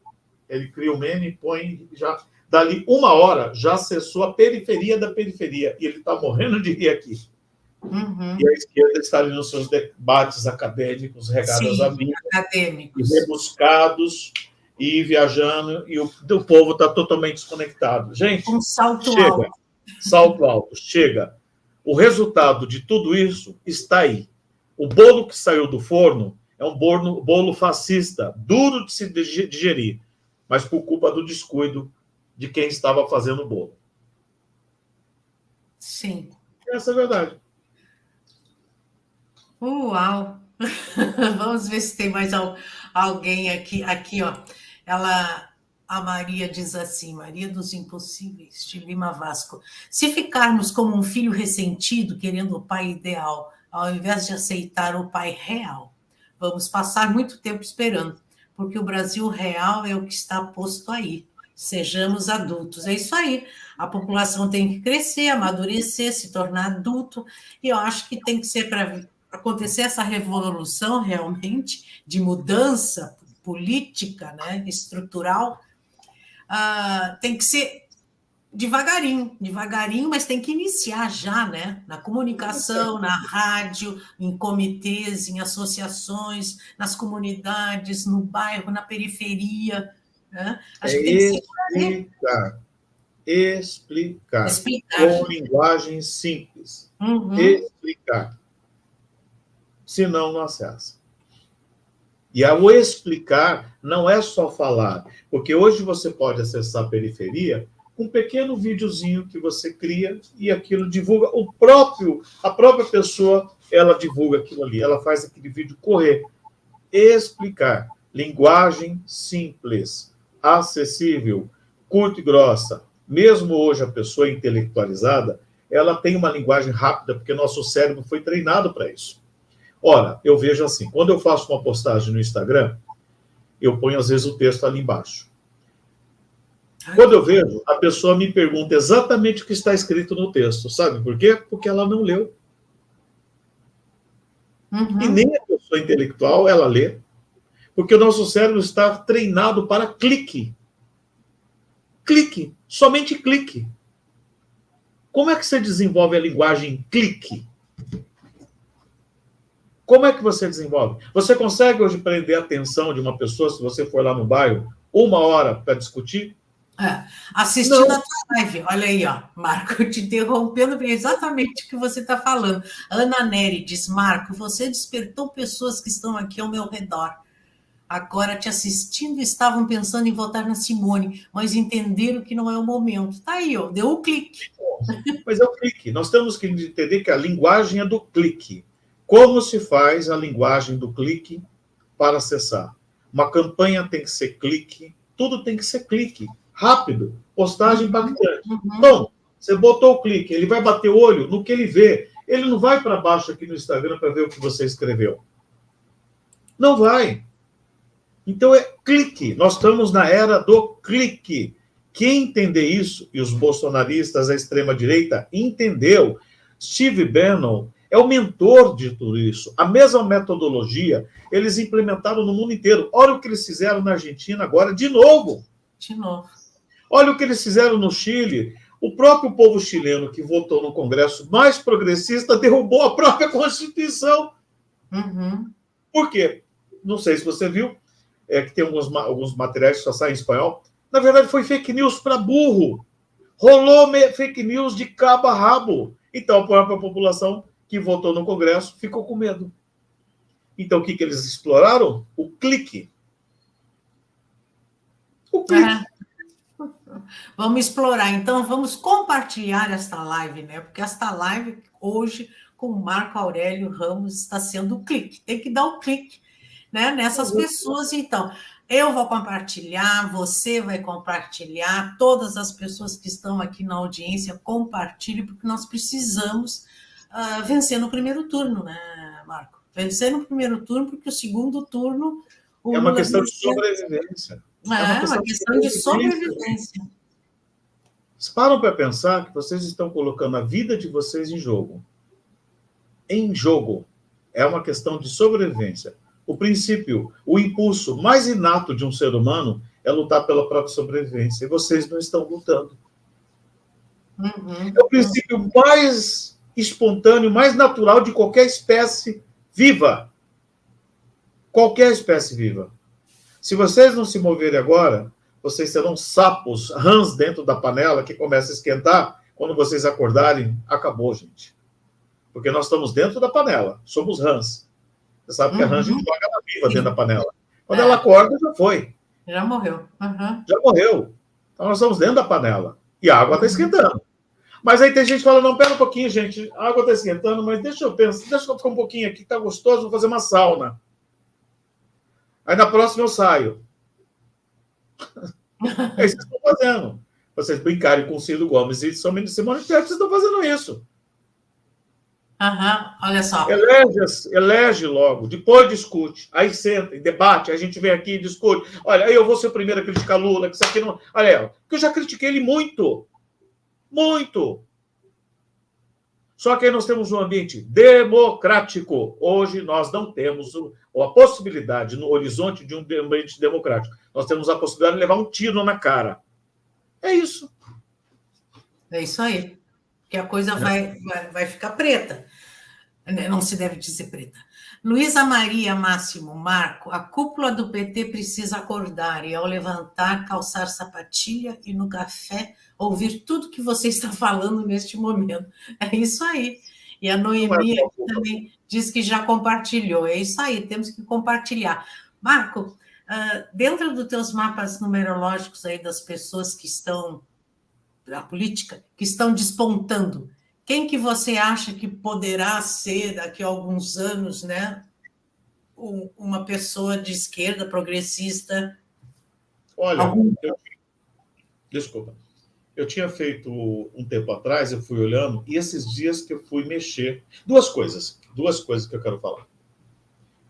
Speaker 2: Ele cria o meme, põe já. Dali uma hora, já acessou a periferia da periferia. E ele está morrendo de rir aqui.
Speaker 1: Uhum.
Speaker 2: E a esquerda está ali nos seus debates acadêmicos, regadas a vinho,
Speaker 1: acadêmicos.
Speaker 2: e rebuscados, e viajando, e o povo está totalmente desconectado. Gente,
Speaker 1: Um salto
Speaker 2: chega.
Speaker 1: alto.
Speaker 2: Salto alto, chega. O resultado de tudo isso está aí. O bolo que saiu do forno é um bolo fascista, duro de se digerir, mas por culpa do descuido de quem estava fazendo o bolo.
Speaker 1: Sim.
Speaker 2: Essa é a verdade.
Speaker 1: Uau! Vamos ver se tem mais alguém aqui. Aqui, ó. A Maria diz assim, Maria dos Impossíveis, de Lima Vasco. Se ficarmos como um filho ressentido, querendo o pai ideal, ao invés de aceitar o pai real, vamos passar muito tempo esperando, porque o Brasil real é o que está posto aí. Sejamos adultos. É isso aí. A população tem que crescer, amadurecer, se tornar adulto, e eu acho que tem que ser para acontecer essa revolução realmente de mudança política, né, estrutural, tem que ser devagarinho, mas tem que iniciar já, né, na comunicação, na rádio, em comitês, em associações, nas comunidades, no bairro, na periferia, né? Acho que tem que ser
Speaker 2: explicar com
Speaker 1: explicar.
Speaker 2: linguagem simples.
Speaker 1: Uhum.
Speaker 2: Explicar. Senão não acessa. E ao explicar, não é só falar, porque hoje você pode acessar a periferia com um pequeno videozinho que você cria e aquilo divulga a própria pessoa, ela divulga aquilo ali, ela faz aquele vídeo correr. Explicar, linguagem simples, acessível, curta e grossa. Mesmo hoje a pessoa intelectualizada, ela tem uma linguagem rápida, porque nosso cérebro foi treinado para isso. Ora, eu vejo assim, quando eu faço uma postagem no Instagram, eu ponho às vezes o texto ali embaixo. Quando eu vejo, a pessoa me pergunta exatamente o que está escrito no texto. Sabe por quê? Porque ela não leu.
Speaker 1: Uhum.
Speaker 2: E nem a pessoa intelectual, ela lê. Porque o nosso cérebro está treinado para clique. Clique. Somente clique. Como é que você desenvolve a linguagem clique? Como é que você desenvolve? Você consegue hoje prender a atenção de uma pessoa, se você for lá no bairro, 1 hora para discutir?
Speaker 1: Assistindo a tua live, olha aí, ó, Marco, te interrompendo, exatamente o que você está falando. Ana Neri diz, Marco, você despertou pessoas que estão aqui ao meu redor. Agora te assistindo, estavam pensando em votar na Simone, mas entenderam que não é o momento. Tá aí, ó, deu um clique.
Speaker 2: Mas é o clique. Nós temos que entender que a linguagem é do clique. Como se faz a linguagem do clique para acessar? Uma campanha tem que ser clique, tudo tem que ser clique, rápido, postagem impactante. Bom, você botou o clique, ele vai bater o olho no que ele vê. Ele não vai para baixo aqui no Instagram para ver o que você escreveu. Não vai. Então é clique. Nós estamos na era do clique. Quem entender isso, e os bolsonaristas, a extrema-direita, entendeu. Steve Bannon é o mentor de tudo isso. A mesma metodologia eles implementaram no mundo inteiro. Olha o que eles fizeram na Argentina agora, de novo.
Speaker 1: De novo.
Speaker 2: Olha o que eles fizeram no Chile. O próprio povo chileno que votou no Congresso mais progressista derrubou a própria Constituição. Por quê? Não sei se você viu, que tem alguns materiais que só saem em espanhol. Na verdade, foi fake news para burro. Rolou fake news de cabo a rabo. Então, a própria população que votou no Congresso ficou com medo. Então, o que eles exploraram? O clique. O clique.
Speaker 1: Vamos explorar. Então, vamos compartilhar esta live, né? Porque esta live, hoje, com o Marco Aurélio Ramos, está sendo o clique. Tem que dar o clique, né, nessas pessoas. Então, eu vou compartilhar, você vai compartilhar, todas as pessoas que estão aqui na audiência, compartilhem, porque nós precisamos vencer no primeiro turno, né, Marco? Vencer no primeiro turno, porque o segundo turno...
Speaker 2: É uma questão de sobrevivência.
Speaker 1: É uma questão de sobrevivência.
Speaker 2: Vocês param para pensar que vocês estão colocando a vida de vocês em jogo. Em jogo. É uma questão de sobrevivência. O princípio, o impulso mais inato de um ser humano é lutar pela própria sobrevivência. E vocês não estão lutando. É o princípio mais espontâneo, mais natural de qualquer espécie viva. Qualquer espécie viva. Se vocês não se moverem agora, vocês serão sapos, rãs dentro da panela que começa a esquentar. Quando vocês acordarem, acabou, gente. Porque nós estamos dentro da panela. Somos rãs. Você sabe que a rã a gente joga ela viva dentro da panela. Quando ela acorda, já foi.
Speaker 1: Já morreu.
Speaker 2: Já morreu. Então nós estamos dentro da panela. E a água está esquentando. Mas aí tem gente que fala, não, pera um pouquinho, gente. A água está esquentando, mas deixa eu pensar, deixa eu ficar um pouquinho aqui, está gostoso, vou fazer uma sauna. Aí na próxima eu saio. É isso que vocês estão fazendo. Vocês brincarem com o Ciro Gomes e Simone Tebet, vocês estão fazendo isso.
Speaker 1: Olha só.
Speaker 2: Elege logo, depois discute, aí senta e debate, aí a gente vem aqui e discute. Olha, aí eu vou ser o primeiro a criticar Lula, que isso aqui não... Olha, porque eu já critiquei ele muito. Muito. Só que aí nós temos um ambiente democrático. Hoje nós não temos a possibilidade, no horizonte de um ambiente democrático, nós temos a possibilidade de levar um tiro na cara. É isso.
Speaker 1: É isso aí. Que a coisa vai ficar preta. Não se deve dizer preta. Luísa Maria Máximo Marco, a cúpula do PT precisa acordar e, ao levantar, calçar sapatilha e no café ouvir tudo que você está falando neste momento. É isso aí. E a Noemi também diz que já compartilhou. É isso aí, temos que compartilhar. Marco, dentro dos teus mapas numerológicos aí das pessoas que estão, da política, que estão despontando, quem que você acha que poderá ser, daqui a alguns anos, né, uma pessoa de esquerda, progressista?
Speaker 2: Olha, desculpa. Eu tinha feito um tempo atrás, eu fui olhando, e esses dias que eu fui mexer... Duas coisas que eu quero falar.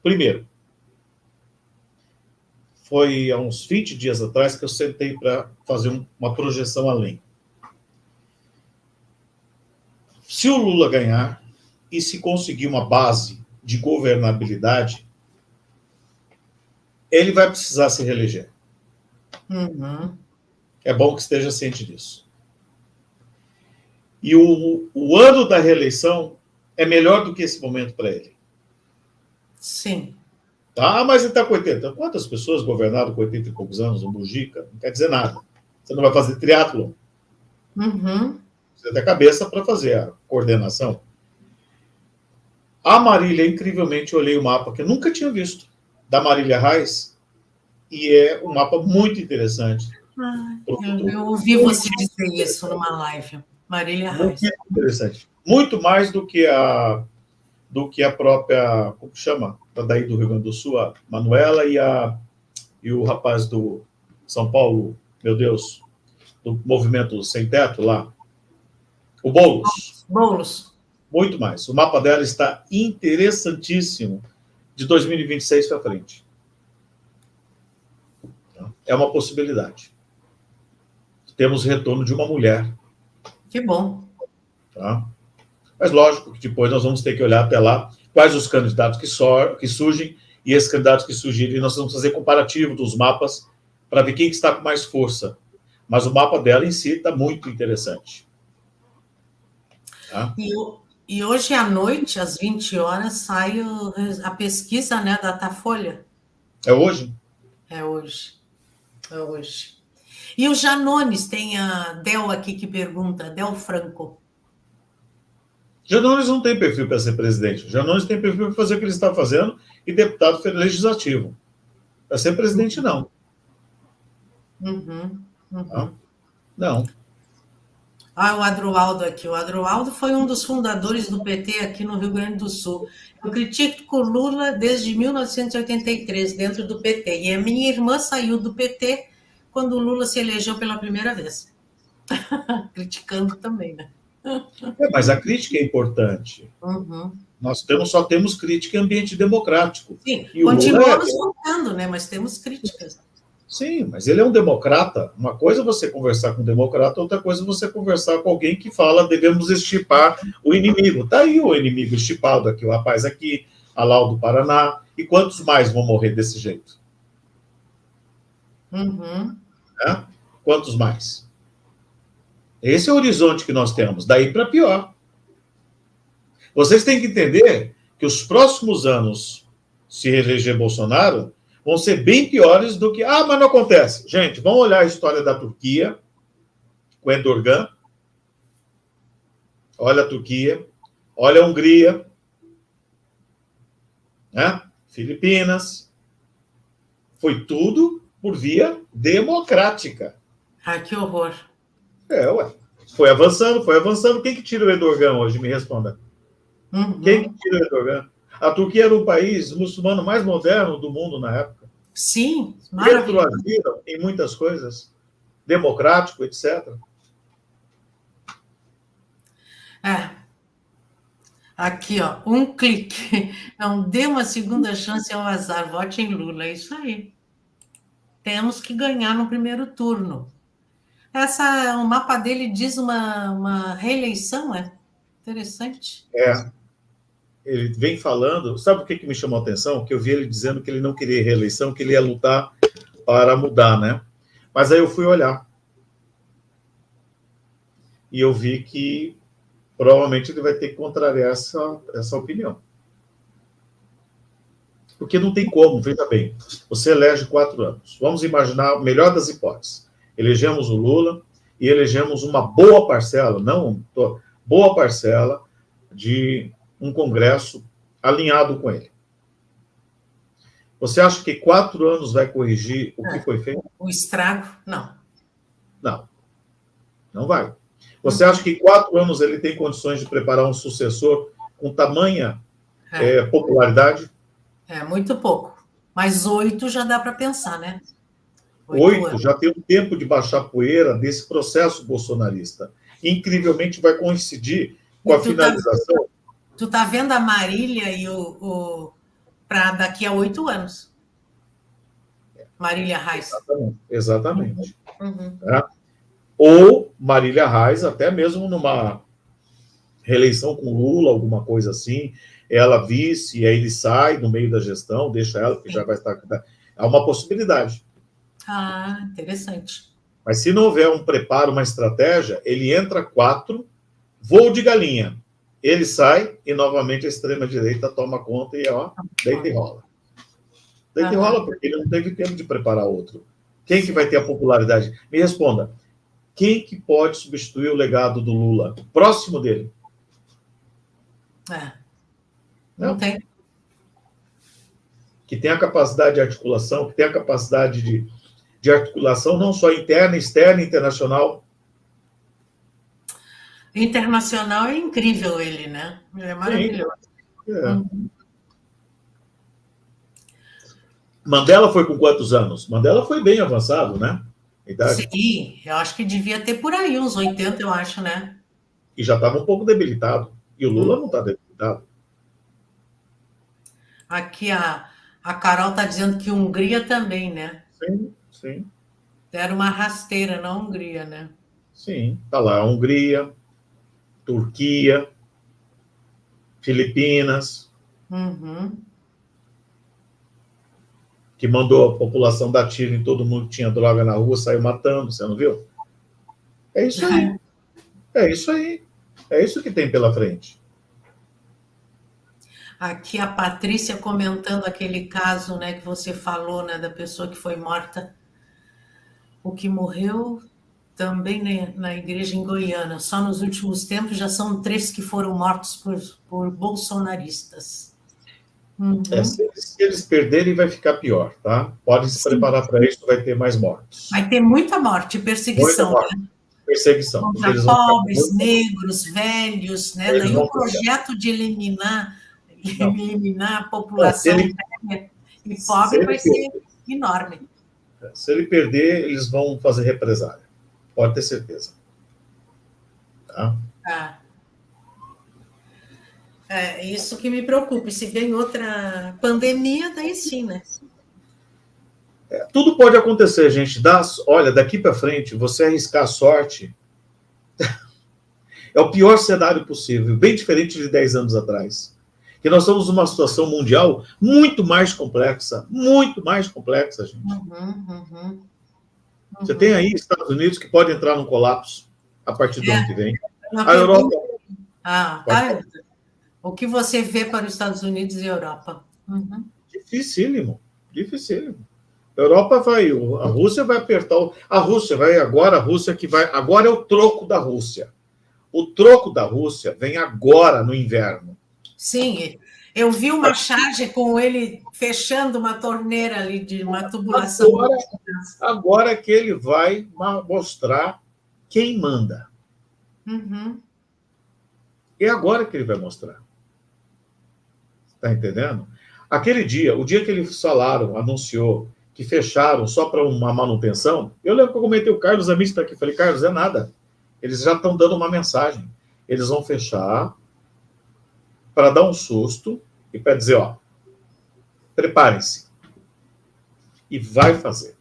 Speaker 2: Primeiro, foi há uns 20 dias atrás que eu sentei para fazer uma projeção além. Se o Lula ganhar e se conseguir uma base de governabilidade, ele vai precisar se reeleger. É bom que esteja ciente disso. E o ano da reeleição é melhor do que esse momento para ele.
Speaker 1: Sim.
Speaker 2: Ah, mas ele está com 80. Quantas pessoas governaram com 80 e poucos anos no Mujica? Não quer dizer nada. Você não vai fazer triatlon. Você tem a cabeça para fazer a coordenação. A Marília, incrivelmente, eu olhei o mapa que eu nunca tinha visto, da Marília Reis, e é um mapa muito interessante.
Speaker 1: Eu ouvi você dizer isso numa live. Marília Reis.
Speaker 2: Muito interessante. Muito mais do que do que a própria, como chama? Daí do Rio Grande do Sul, a Manuela e o rapaz do São Paulo, meu Deus, do movimento Sem Teto lá, o Boulos.
Speaker 1: Boulos.
Speaker 2: Muito mais. O mapa dela está interessantíssimo de 2026 para frente. É uma possibilidade. Temos retorno de uma mulher.
Speaker 1: Que bom.
Speaker 2: Tá? Mas, lógico, que depois nós vamos ter que olhar até lá quais os candidatos que surgem, e esses candidatos que surgirem, nós vamos fazer comparativo dos mapas para ver quem está com mais força. Mas o mapa dela em si está muito interessante. Tá?
Speaker 1: E hoje à noite, às 20 horas, sai a pesquisa, né, da Datafolha.
Speaker 2: É hoje?
Speaker 1: É hoje. É hoje. E o Janones, tem a Del aqui que pergunta, Del Franco.
Speaker 2: Janones não tem perfil para ser presidente. Janones tem perfil para fazer o que ele está fazendo e deputado legislativo. Para ser presidente, não. Tá? Não.
Speaker 1: Ah, o Adroaldo aqui. O Adroaldo foi um dos fundadores do PT aqui no Rio Grande do Sul. Eu critico o Lula desde 1983, dentro do PT. E a minha irmã saiu do PT quando o Lula se elegeu pela primeira vez. Criticando também, né?
Speaker 2: Mas a crítica é importante. Nós só temos crítica em ambiente democrático.
Speaker 1: Sim,
Speaker 2: e o
Speaker 1: continuamos votando, né? Mas temos críticas.
Speaker 2: Sim, mas ele é um democrata. Uma coisa é você conversar com um democrata, outra coisa é você conversar com alguém que fala devemos extirpar o inimigo. Está aí o inimigo estipado aqui, o rapaz aqui, a lá do Paraná. E quantos mais vão morrer desse jeito? Né? Quantos mais? Esse é o horizonte que nós temos. Daí para pior. Vocês têm que entender que os próximos anos, se eleger Bolsonaro, vão ser bem piores do que... Ah, mas não acontece. Gente, vamos olhar a história da Turquia, com Erdogan. Olha a Turquia. Olha a Hungria. Né? Filipinas. Foi tudo por via democrática.
Speaker 1: Ah, que horror.
Speaker 2: Ué. Foi avançando, foi avançando. Quem que tira o Erdogan hoje? Me responda. Quem que tira o Erdogan? A Turquia era o país muçulmano mais moderno do mundo na época.
Speaker 1: Sim, maravilhoso.
Speaker 2: Retroagiram em muitas coisas, democrático, etc.
Speaker 1: Aqui, ó, um clique. Não dê uma segunda chance ao azar, vote em Lula, é isso aí. Temos que ganhar no primeiro turno. O mapa dele diz uma reeleição, é interessante.
Speaker 2: Ele vem falando, sabe o que me chamou a atenção? Que eu vi ele dizendo que ele não queria reeleição, que ele ia lutar para mudar, né? Mas aí eu fui olhar. E eu vi que provavelmente ele vai ter que contrariar essa opinião. Porque não tem como, veja bem, você elege 4 anos. Vamos imaginar, melhor das hipóteses, elegemos o Lula e elegemos uma boa parcela, boa parcela de um Congresso alinhado com ele. Você acha que 4 anos vai corrigir o que foi feito?
Speaker 1: O estrago, não.
Speaker 2: Não vai. Você acha que 4 anos ele tem condições de preparar um sucessor com tamanha popularidade?
Speaker 1: Muito pouco. Mas 8 já dá para pensar, né?
Speaker 2: 8 já tem um tempo de baixar a poeira desse processo bolsonarista. Incrivelmente vai coincidir com a finalização.
Speaker 1: Tu tá vendo a Marília e para daqui a 8 anos. Marília Reis.
Speaker 2: Exatamente. Ou Marília Reis, até mesmo numa reeleição com Lula, alguma coisa assim, ela vice, e aí ele sai no meio da gestão, deixa ela, porque já vai estar... É uma possibilidade.
Speaker 1: Interessante.
Speaker 2: Mas se não houver um preparo, uma estratégia, ele entra 4, voo de galinha. Ele sai e, novamente, a extrema-direita toma conta e, deita e rola. Deita e rola, porque ele não teve tempo de preparar outro. Quem que vai ter a popularidade? Me responda. Quem que pode substituir o legado do Lula? Próximo dele?
Speaker 1: Não tem.
Speaker 2: Que tem a capacidade de articulação, que tem a capacidade de articulação não só interna, externa, internacional.
Speaker 1: Internacional é incrível ele, né? Ele é maravilhoso. Uhum.
Speaker 2: Mandela foi com quantos anos? Mandela foi bem avançado, né? Idade.
Speaker 1: Sim, eu acho que devia ter por aí uns 80, eu acho, né?
Speaker 2: E já estava um pouco debilitado. E o Lula não está debilitado.
Speaker 1: Aqui a Carol está dizendo que Hungria também, né?
Speaker 2: Sim, sim.
Speaker 1: Deram uma rasteira na Hungria, né?
Speaker 2: Sim. Está lá a Hungria, Turquia, Filipinas,
Speaker 1: Uhum.
Speaker 2: que mandou a população dar tiro em todo mundo que tinha droga na rua, saiu matando, você não viu? É isso aí. É isso aí. É isso que tem pela frente.
Speaker 1: Aqui a Patrícia comentando aquele caso, né, que você falou, né, da pessoa que foi morta, o que morreu também na igreja em Goiânia. Só nos últimos tempos já são 3 que foram mortos por bolsonaristas. Uhum.
Speaker 2: Se eles perderem, vai ficar pior, tá? Pode se preparar para isso, vai ter mais mortos.
Speaker 1: Vai ter muita morte, perseguição,
Speaker 2: Muita morte.
Speaker 1: né?
Speaker 2: Perseguição. Porque
Speaker 1: Contra
Speaker 2: eles vão
Speaker 1: pobres, negros, velhos, né?
Speaker 2: eles
Speaker 1: Daí o
Speaker 2: vão
Speaker 1: projeto de eliminar a
Speaker 2: não,
Speaker 1: população velha e pobre vai ser enorme.
Speaker 2: Se ele perder, eles vão fazer represália. Pode ter certeza. Tá?
Speaker 1: Ah. É isso que me preocupa. E se vem outra pandemia, daí sim, né?
Speaker 2: Tudo pode acontecer, gente. Olha, daqui para frente, você arriscar a sorte é o pior cenário possível, bem diferente de 10 anos atrás. Que nós estamos numa situação mundial muito mais complexa, gente. Você tem aí Estados Unidos que pode entrar num colapso a partir do ano que vem. A Europa.
Speaker 1: Tá. O que você vê para os Estados Unidos e Europa?
Speaker 2: Dificílimo. A Europa vai, a Rússia vai apertar. A Rússia vai agora, a Rússia que vai. Agora é o troco da Rússia. O troco da Rússia vem agora no inverno.
Speaker 1: Sim, eu vi uma charge com ele fechando uma torneira ali de uma tubulação.
Speaker 2: Agora é que ele vai mostrar quem manda. É agora que ele vai mostrar. Está entendendo? Aquele dia, o dia que eles falaram, anunciou que fecharam só para uma manutenção, eu lembro que eu comentei, o Carlos Amis está aqui, falei, Carlos, é nada. Eles já estão dando uma mensagem. Eles vão fechar para dar um susto e para dizer, ó, preparem-se. E vai fazer.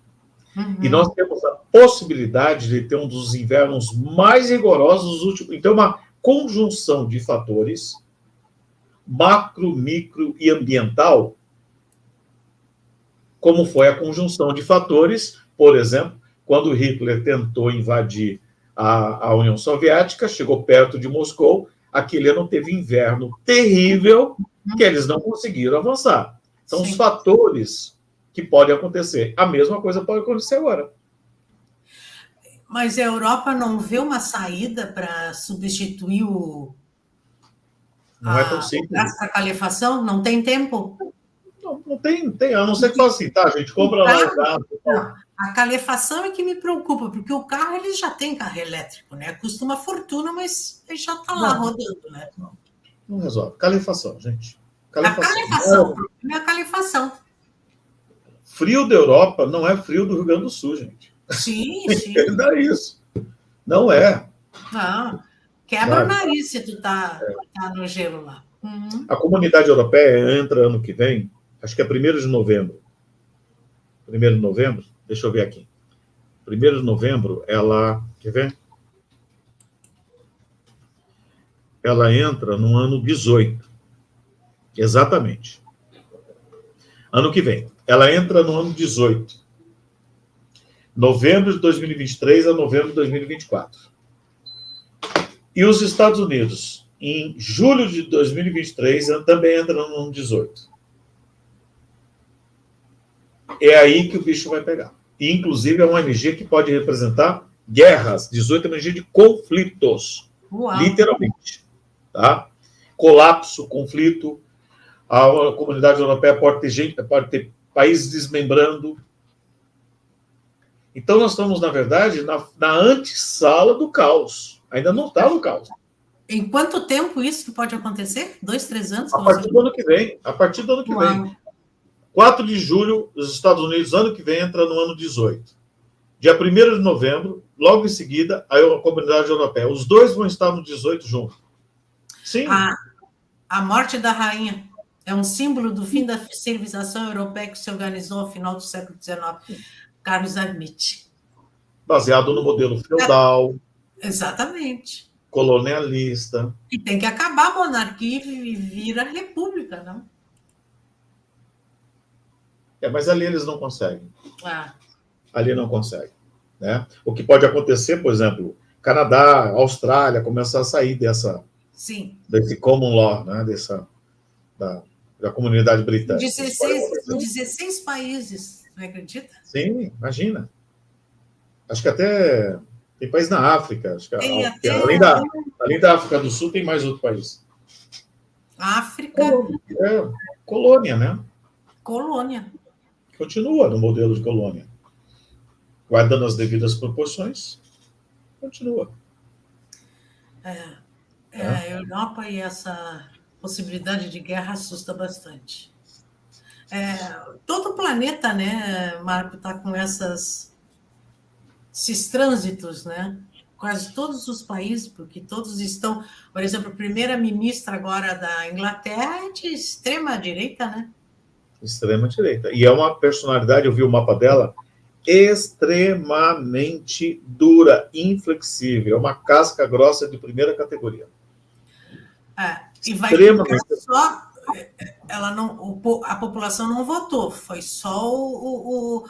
Speaker 2: E nós temos a possibilidade de ter um dos invernos mais rigorosos dos últimos. Então, uma conjunção de fatores macro, micro e ambiental, como foi a conjunção de fatores, por exemplo, quando Hitler tentou invadir a União Soviética, chegou perto de Moscou, aquele ano teve inverno terrível, que eles não conseguiram avançar. Então, os fatores que podem acontecer, a mesma coisa pode acontecer agora.
Speaker 1: Mas a Europa não vê uma saída para substituir
Speaker 2: não é tão simples.
Speaker 1: A calefação? Não tem tempo?
Speaker 2: Não tem, a não ser que fale assim, tá, a gente compra lá o carro.
Speaker 1: Não, a calefação é que me preocupa, porque o carro, ele já tem carro elétrico, né? Custa uma fortuna, mas ele já está lá rodando, né?
Speaker 2: Não resolve. Calefação, gente.
Speaker 1: Calefação. O problema é a calefação.
Speaker 2: Frio da Europa não é frio do Rio Grande do Sul, gente.
Speaker 1: Sim.
Speaker 2: Não é isso. Não é.
Speaker 1: Não. Quebra o nariz se tu tá no gelo lá.
Speaker 2: A Comunidade Europeia entra ano que vem, acho que é 1º de novembro. 1º de novembro? Deixa eu ver aqui. 1º de novembro, ela... Quer ver? Ela entra no ano 18. Exatamente. Ano que vem. Ela entra no ano 18. Novembro de 2023 a novembro de 2024. E os Estados Unidos, em julho de 2023, também entra no ano 18. É aí que o bicho vai pegar. E, inclusive, é uma energia que pode representar guerras. 18 é uma energia de conflitos.
Speaker 1: Uau.
Speaker 2: Literalmente. Tá? Colapso, conflito. A Comunidade Europeia pode ter países desmembrando. Então, nós estamos, na verdade, na antessala do caos. Ainda não está no caos.
Speaker 1: Em quanto tempo isso que pode acontecer? 2, 3 anos?
Speaker 2: A partir do ano que vem. A partir do ano que vem. 4 de julho, os Estados Unidos, ano que vem, entra no ano 18. Dia 1º de novembro, logo em seguida, a Comunidade Europeia. Os dois vão estar no 18 juntos. Sim.
Speaker 1: A morte da rainha é um símbolo do fim da civilização europeia que se organizou ao final do século XIX. Carlos Hermite.
Speaker 2: Baseado no modelo feudal.
Speaker 1: Exatamente.
Speaker 2: Colonialista.
Speaker 1: E tem que acabar a monarquia e vir a república, não?
Speaker 2: Mas ali eles não conseguem. Ali não conseguem. Né? O que pode acontecer, por exemplo, Canadá, Austrália, começar a sair desse common law, né? Da comunidade britânica.
Speaker 1: 16 países, não acredita?
Speaker 2: Sim, imagina. Acho que até tem país na África. Acho que além da África do Sul, tem mais outro país.
Speaker 1: África?
Speaker 2: Colônia, né?
Speaker 1: Colônia.
Speaker 2: Continua no modelo de colônia. Guardando as devidas proporções, continua.
Speaker 1: A Europa e essa possibilidade de guerra assusta bastante. Todo o planeta, né, Marco, está com esses trânsitos, né? Quase todos os países, porque todos estão... Por exemplo, a primeira-ministra agora da Inglaterra é de extrema-direita, né?
Speaker 2: Extrema-direita. E é uma personalidade, eu vi o mapa dela, extremamente dura, inflexível. É uma casca grossa de primeira categoria.
Speaker 1: E vai ficar só... a população não votou, foi só o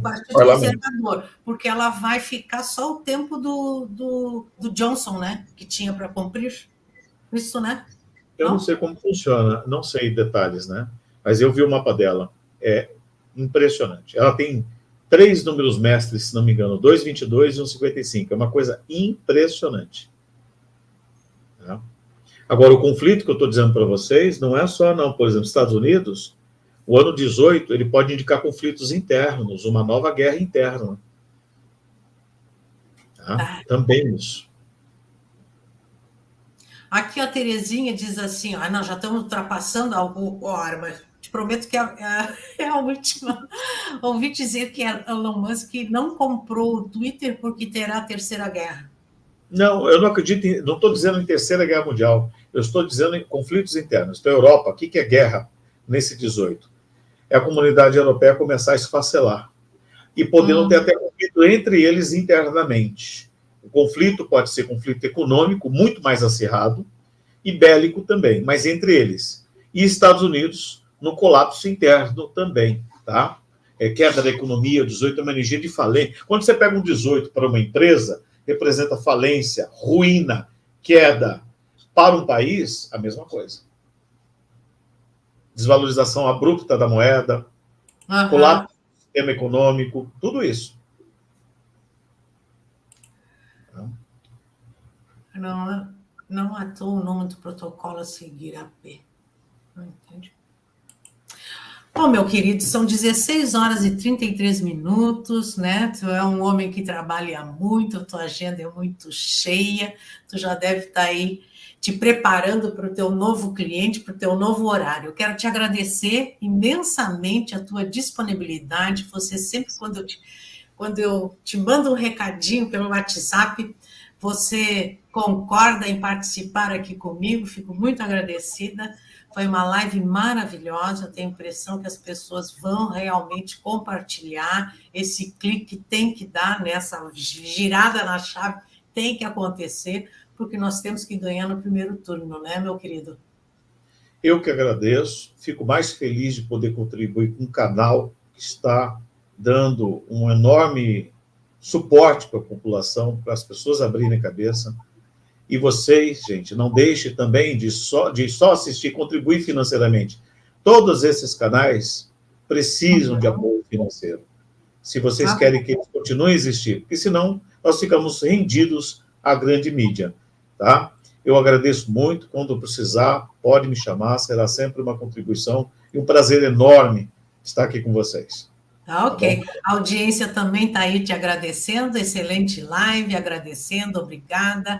Speaker 1: Partido Conservador, porque ela vai ficar só o tempo do Johnson, né? Que tinha para cumprir. Isso, né?
Speaker 2: Eu não sei como funciona, não sei detalhes, né? Mas eu vi o mapa dela. É impressionante. Ela tem 3 números mestres, se não me engano, 2, 22 e 1, 55. É uma coisa impressionante. Tá? Agora, o conflito que eu estou dizendo para vocês não é só, não. Por exemplo, Estados Unidos, o ano 18, ele pode indicar conflitos internos, uma nova guerra interna. Tá? Também isso.
Speaker 1: Aqui a Terezinha diz assim, não, já estamos ultrapassando a hora, mas te prometo que é a última. Ouvi dizer que Elon Musk não comprou o Twitter porque terá a terceira guerra.
Speaker 2: Não, eu não acredito, não estou dizendo em terceira guerra mundial, eu estou dizendo em conflitos internos. Então, Europa, o que é guerra nesse 18? É a comunidade europeia começar a esfacelar e podendo ter até conflito entre eles internamente. O conflito pode ser conflito econômico, muito mais acirrado, e bélico também, mas entre eles. E Estados Unidos no colapso interno também, tá? Queda da economia, o 18 é uma energia de falência. Quando você pega um 18 para uma empresa, representa falência, ruína, queda. Para um país, a mesma coisa. Desvalorização abrupta da moeda, colapso do sistema econômico, tudo isso.
Speaker 1: Não atua o nome do protocolo a seguir, AP. Não entendi. Bom, meu querido, são 16 horas e 33 minutos, né? Tu é um homem que trabalha muito, tua agenda é muito cheia, tu já deve estar aí te preparando para o teu novo cliente, para o teu novo horário. Eu quero te agradecer imensamente a tua disponibilidade. Você sempre, quando eu te mando um recadinho pelo WhatsApp, você concorda em participar aqui comigo, fico muito agradecida. Foi uma live maravilhosa, eu tenho a impressão que as pessoas vão realmente compartilhar, esse clique tem que dar nessa girada na chave, tem que acontecer, porque nós temos que ganhar no primeiro turno, né, meu querido?
Speaker 2: Eu que agradeço, fico mais feliz de poder contribuir com um canal que está dando um enorme suporte para a população, para as pessoas abrirem a cabeça. E vocês, gente, não deixem também de só assistir, contribuir financeiramente. Todos esses canais precisam de apoio financeiro. Se vocês querem que eles continuem a existir, porque senão nós ficamos rendidos à grande mídia, tá? Eu agradeço muito, quando precisar, pode me chamar, será sempre uma contribuição e um prazer enorme estar aqui com vocês.
Speaker 1: Ok. A audiência também está aí te agradecendo, excelente live, agradecendo, obrigada.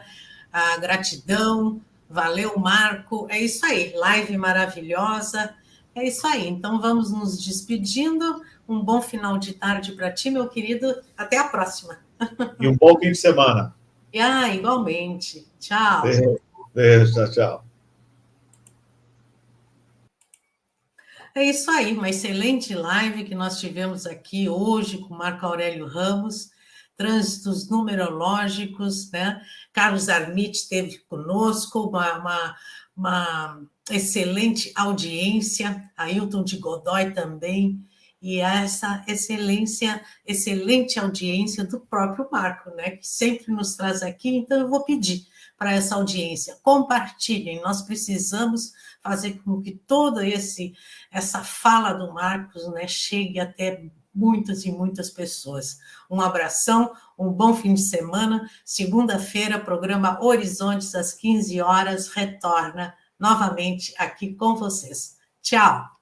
Speaker 1: a gratidão. Valeu, Marco. É isso aí, live maravilhosa. É isso aí. Então, vamos nos despedindo. Um bom final de tarde para ti, meu querido. Até a próxima.
Speaker 2: E um bom fim de semana.
Speaker 1: Igualmente. Tchau.
Speaker 2: Beijo, tchau, tchau.
Speaker 1: É isso aí, uma excelente live que nós tivemos aqui hoje com Marco Aurélio Ramos, trânsitos numerológicos, né? Carlos Armit esteve conosco, uma excelente audiência, Ailton de Godoy também, e essa excelente audiência do próprio Marco, né? Que sempre nos traz aqui, então eu vou pedir para essa audiência, compartilhem, nós precisamos fazer com que toda essa fala do Marcos, né, chegue até muitas e muitas pessoas. Um abração, um bom fim de semana. Segunda-feira, programa Horizontes, às 15 horas, retorna novamente aqui com vocês. Tchau!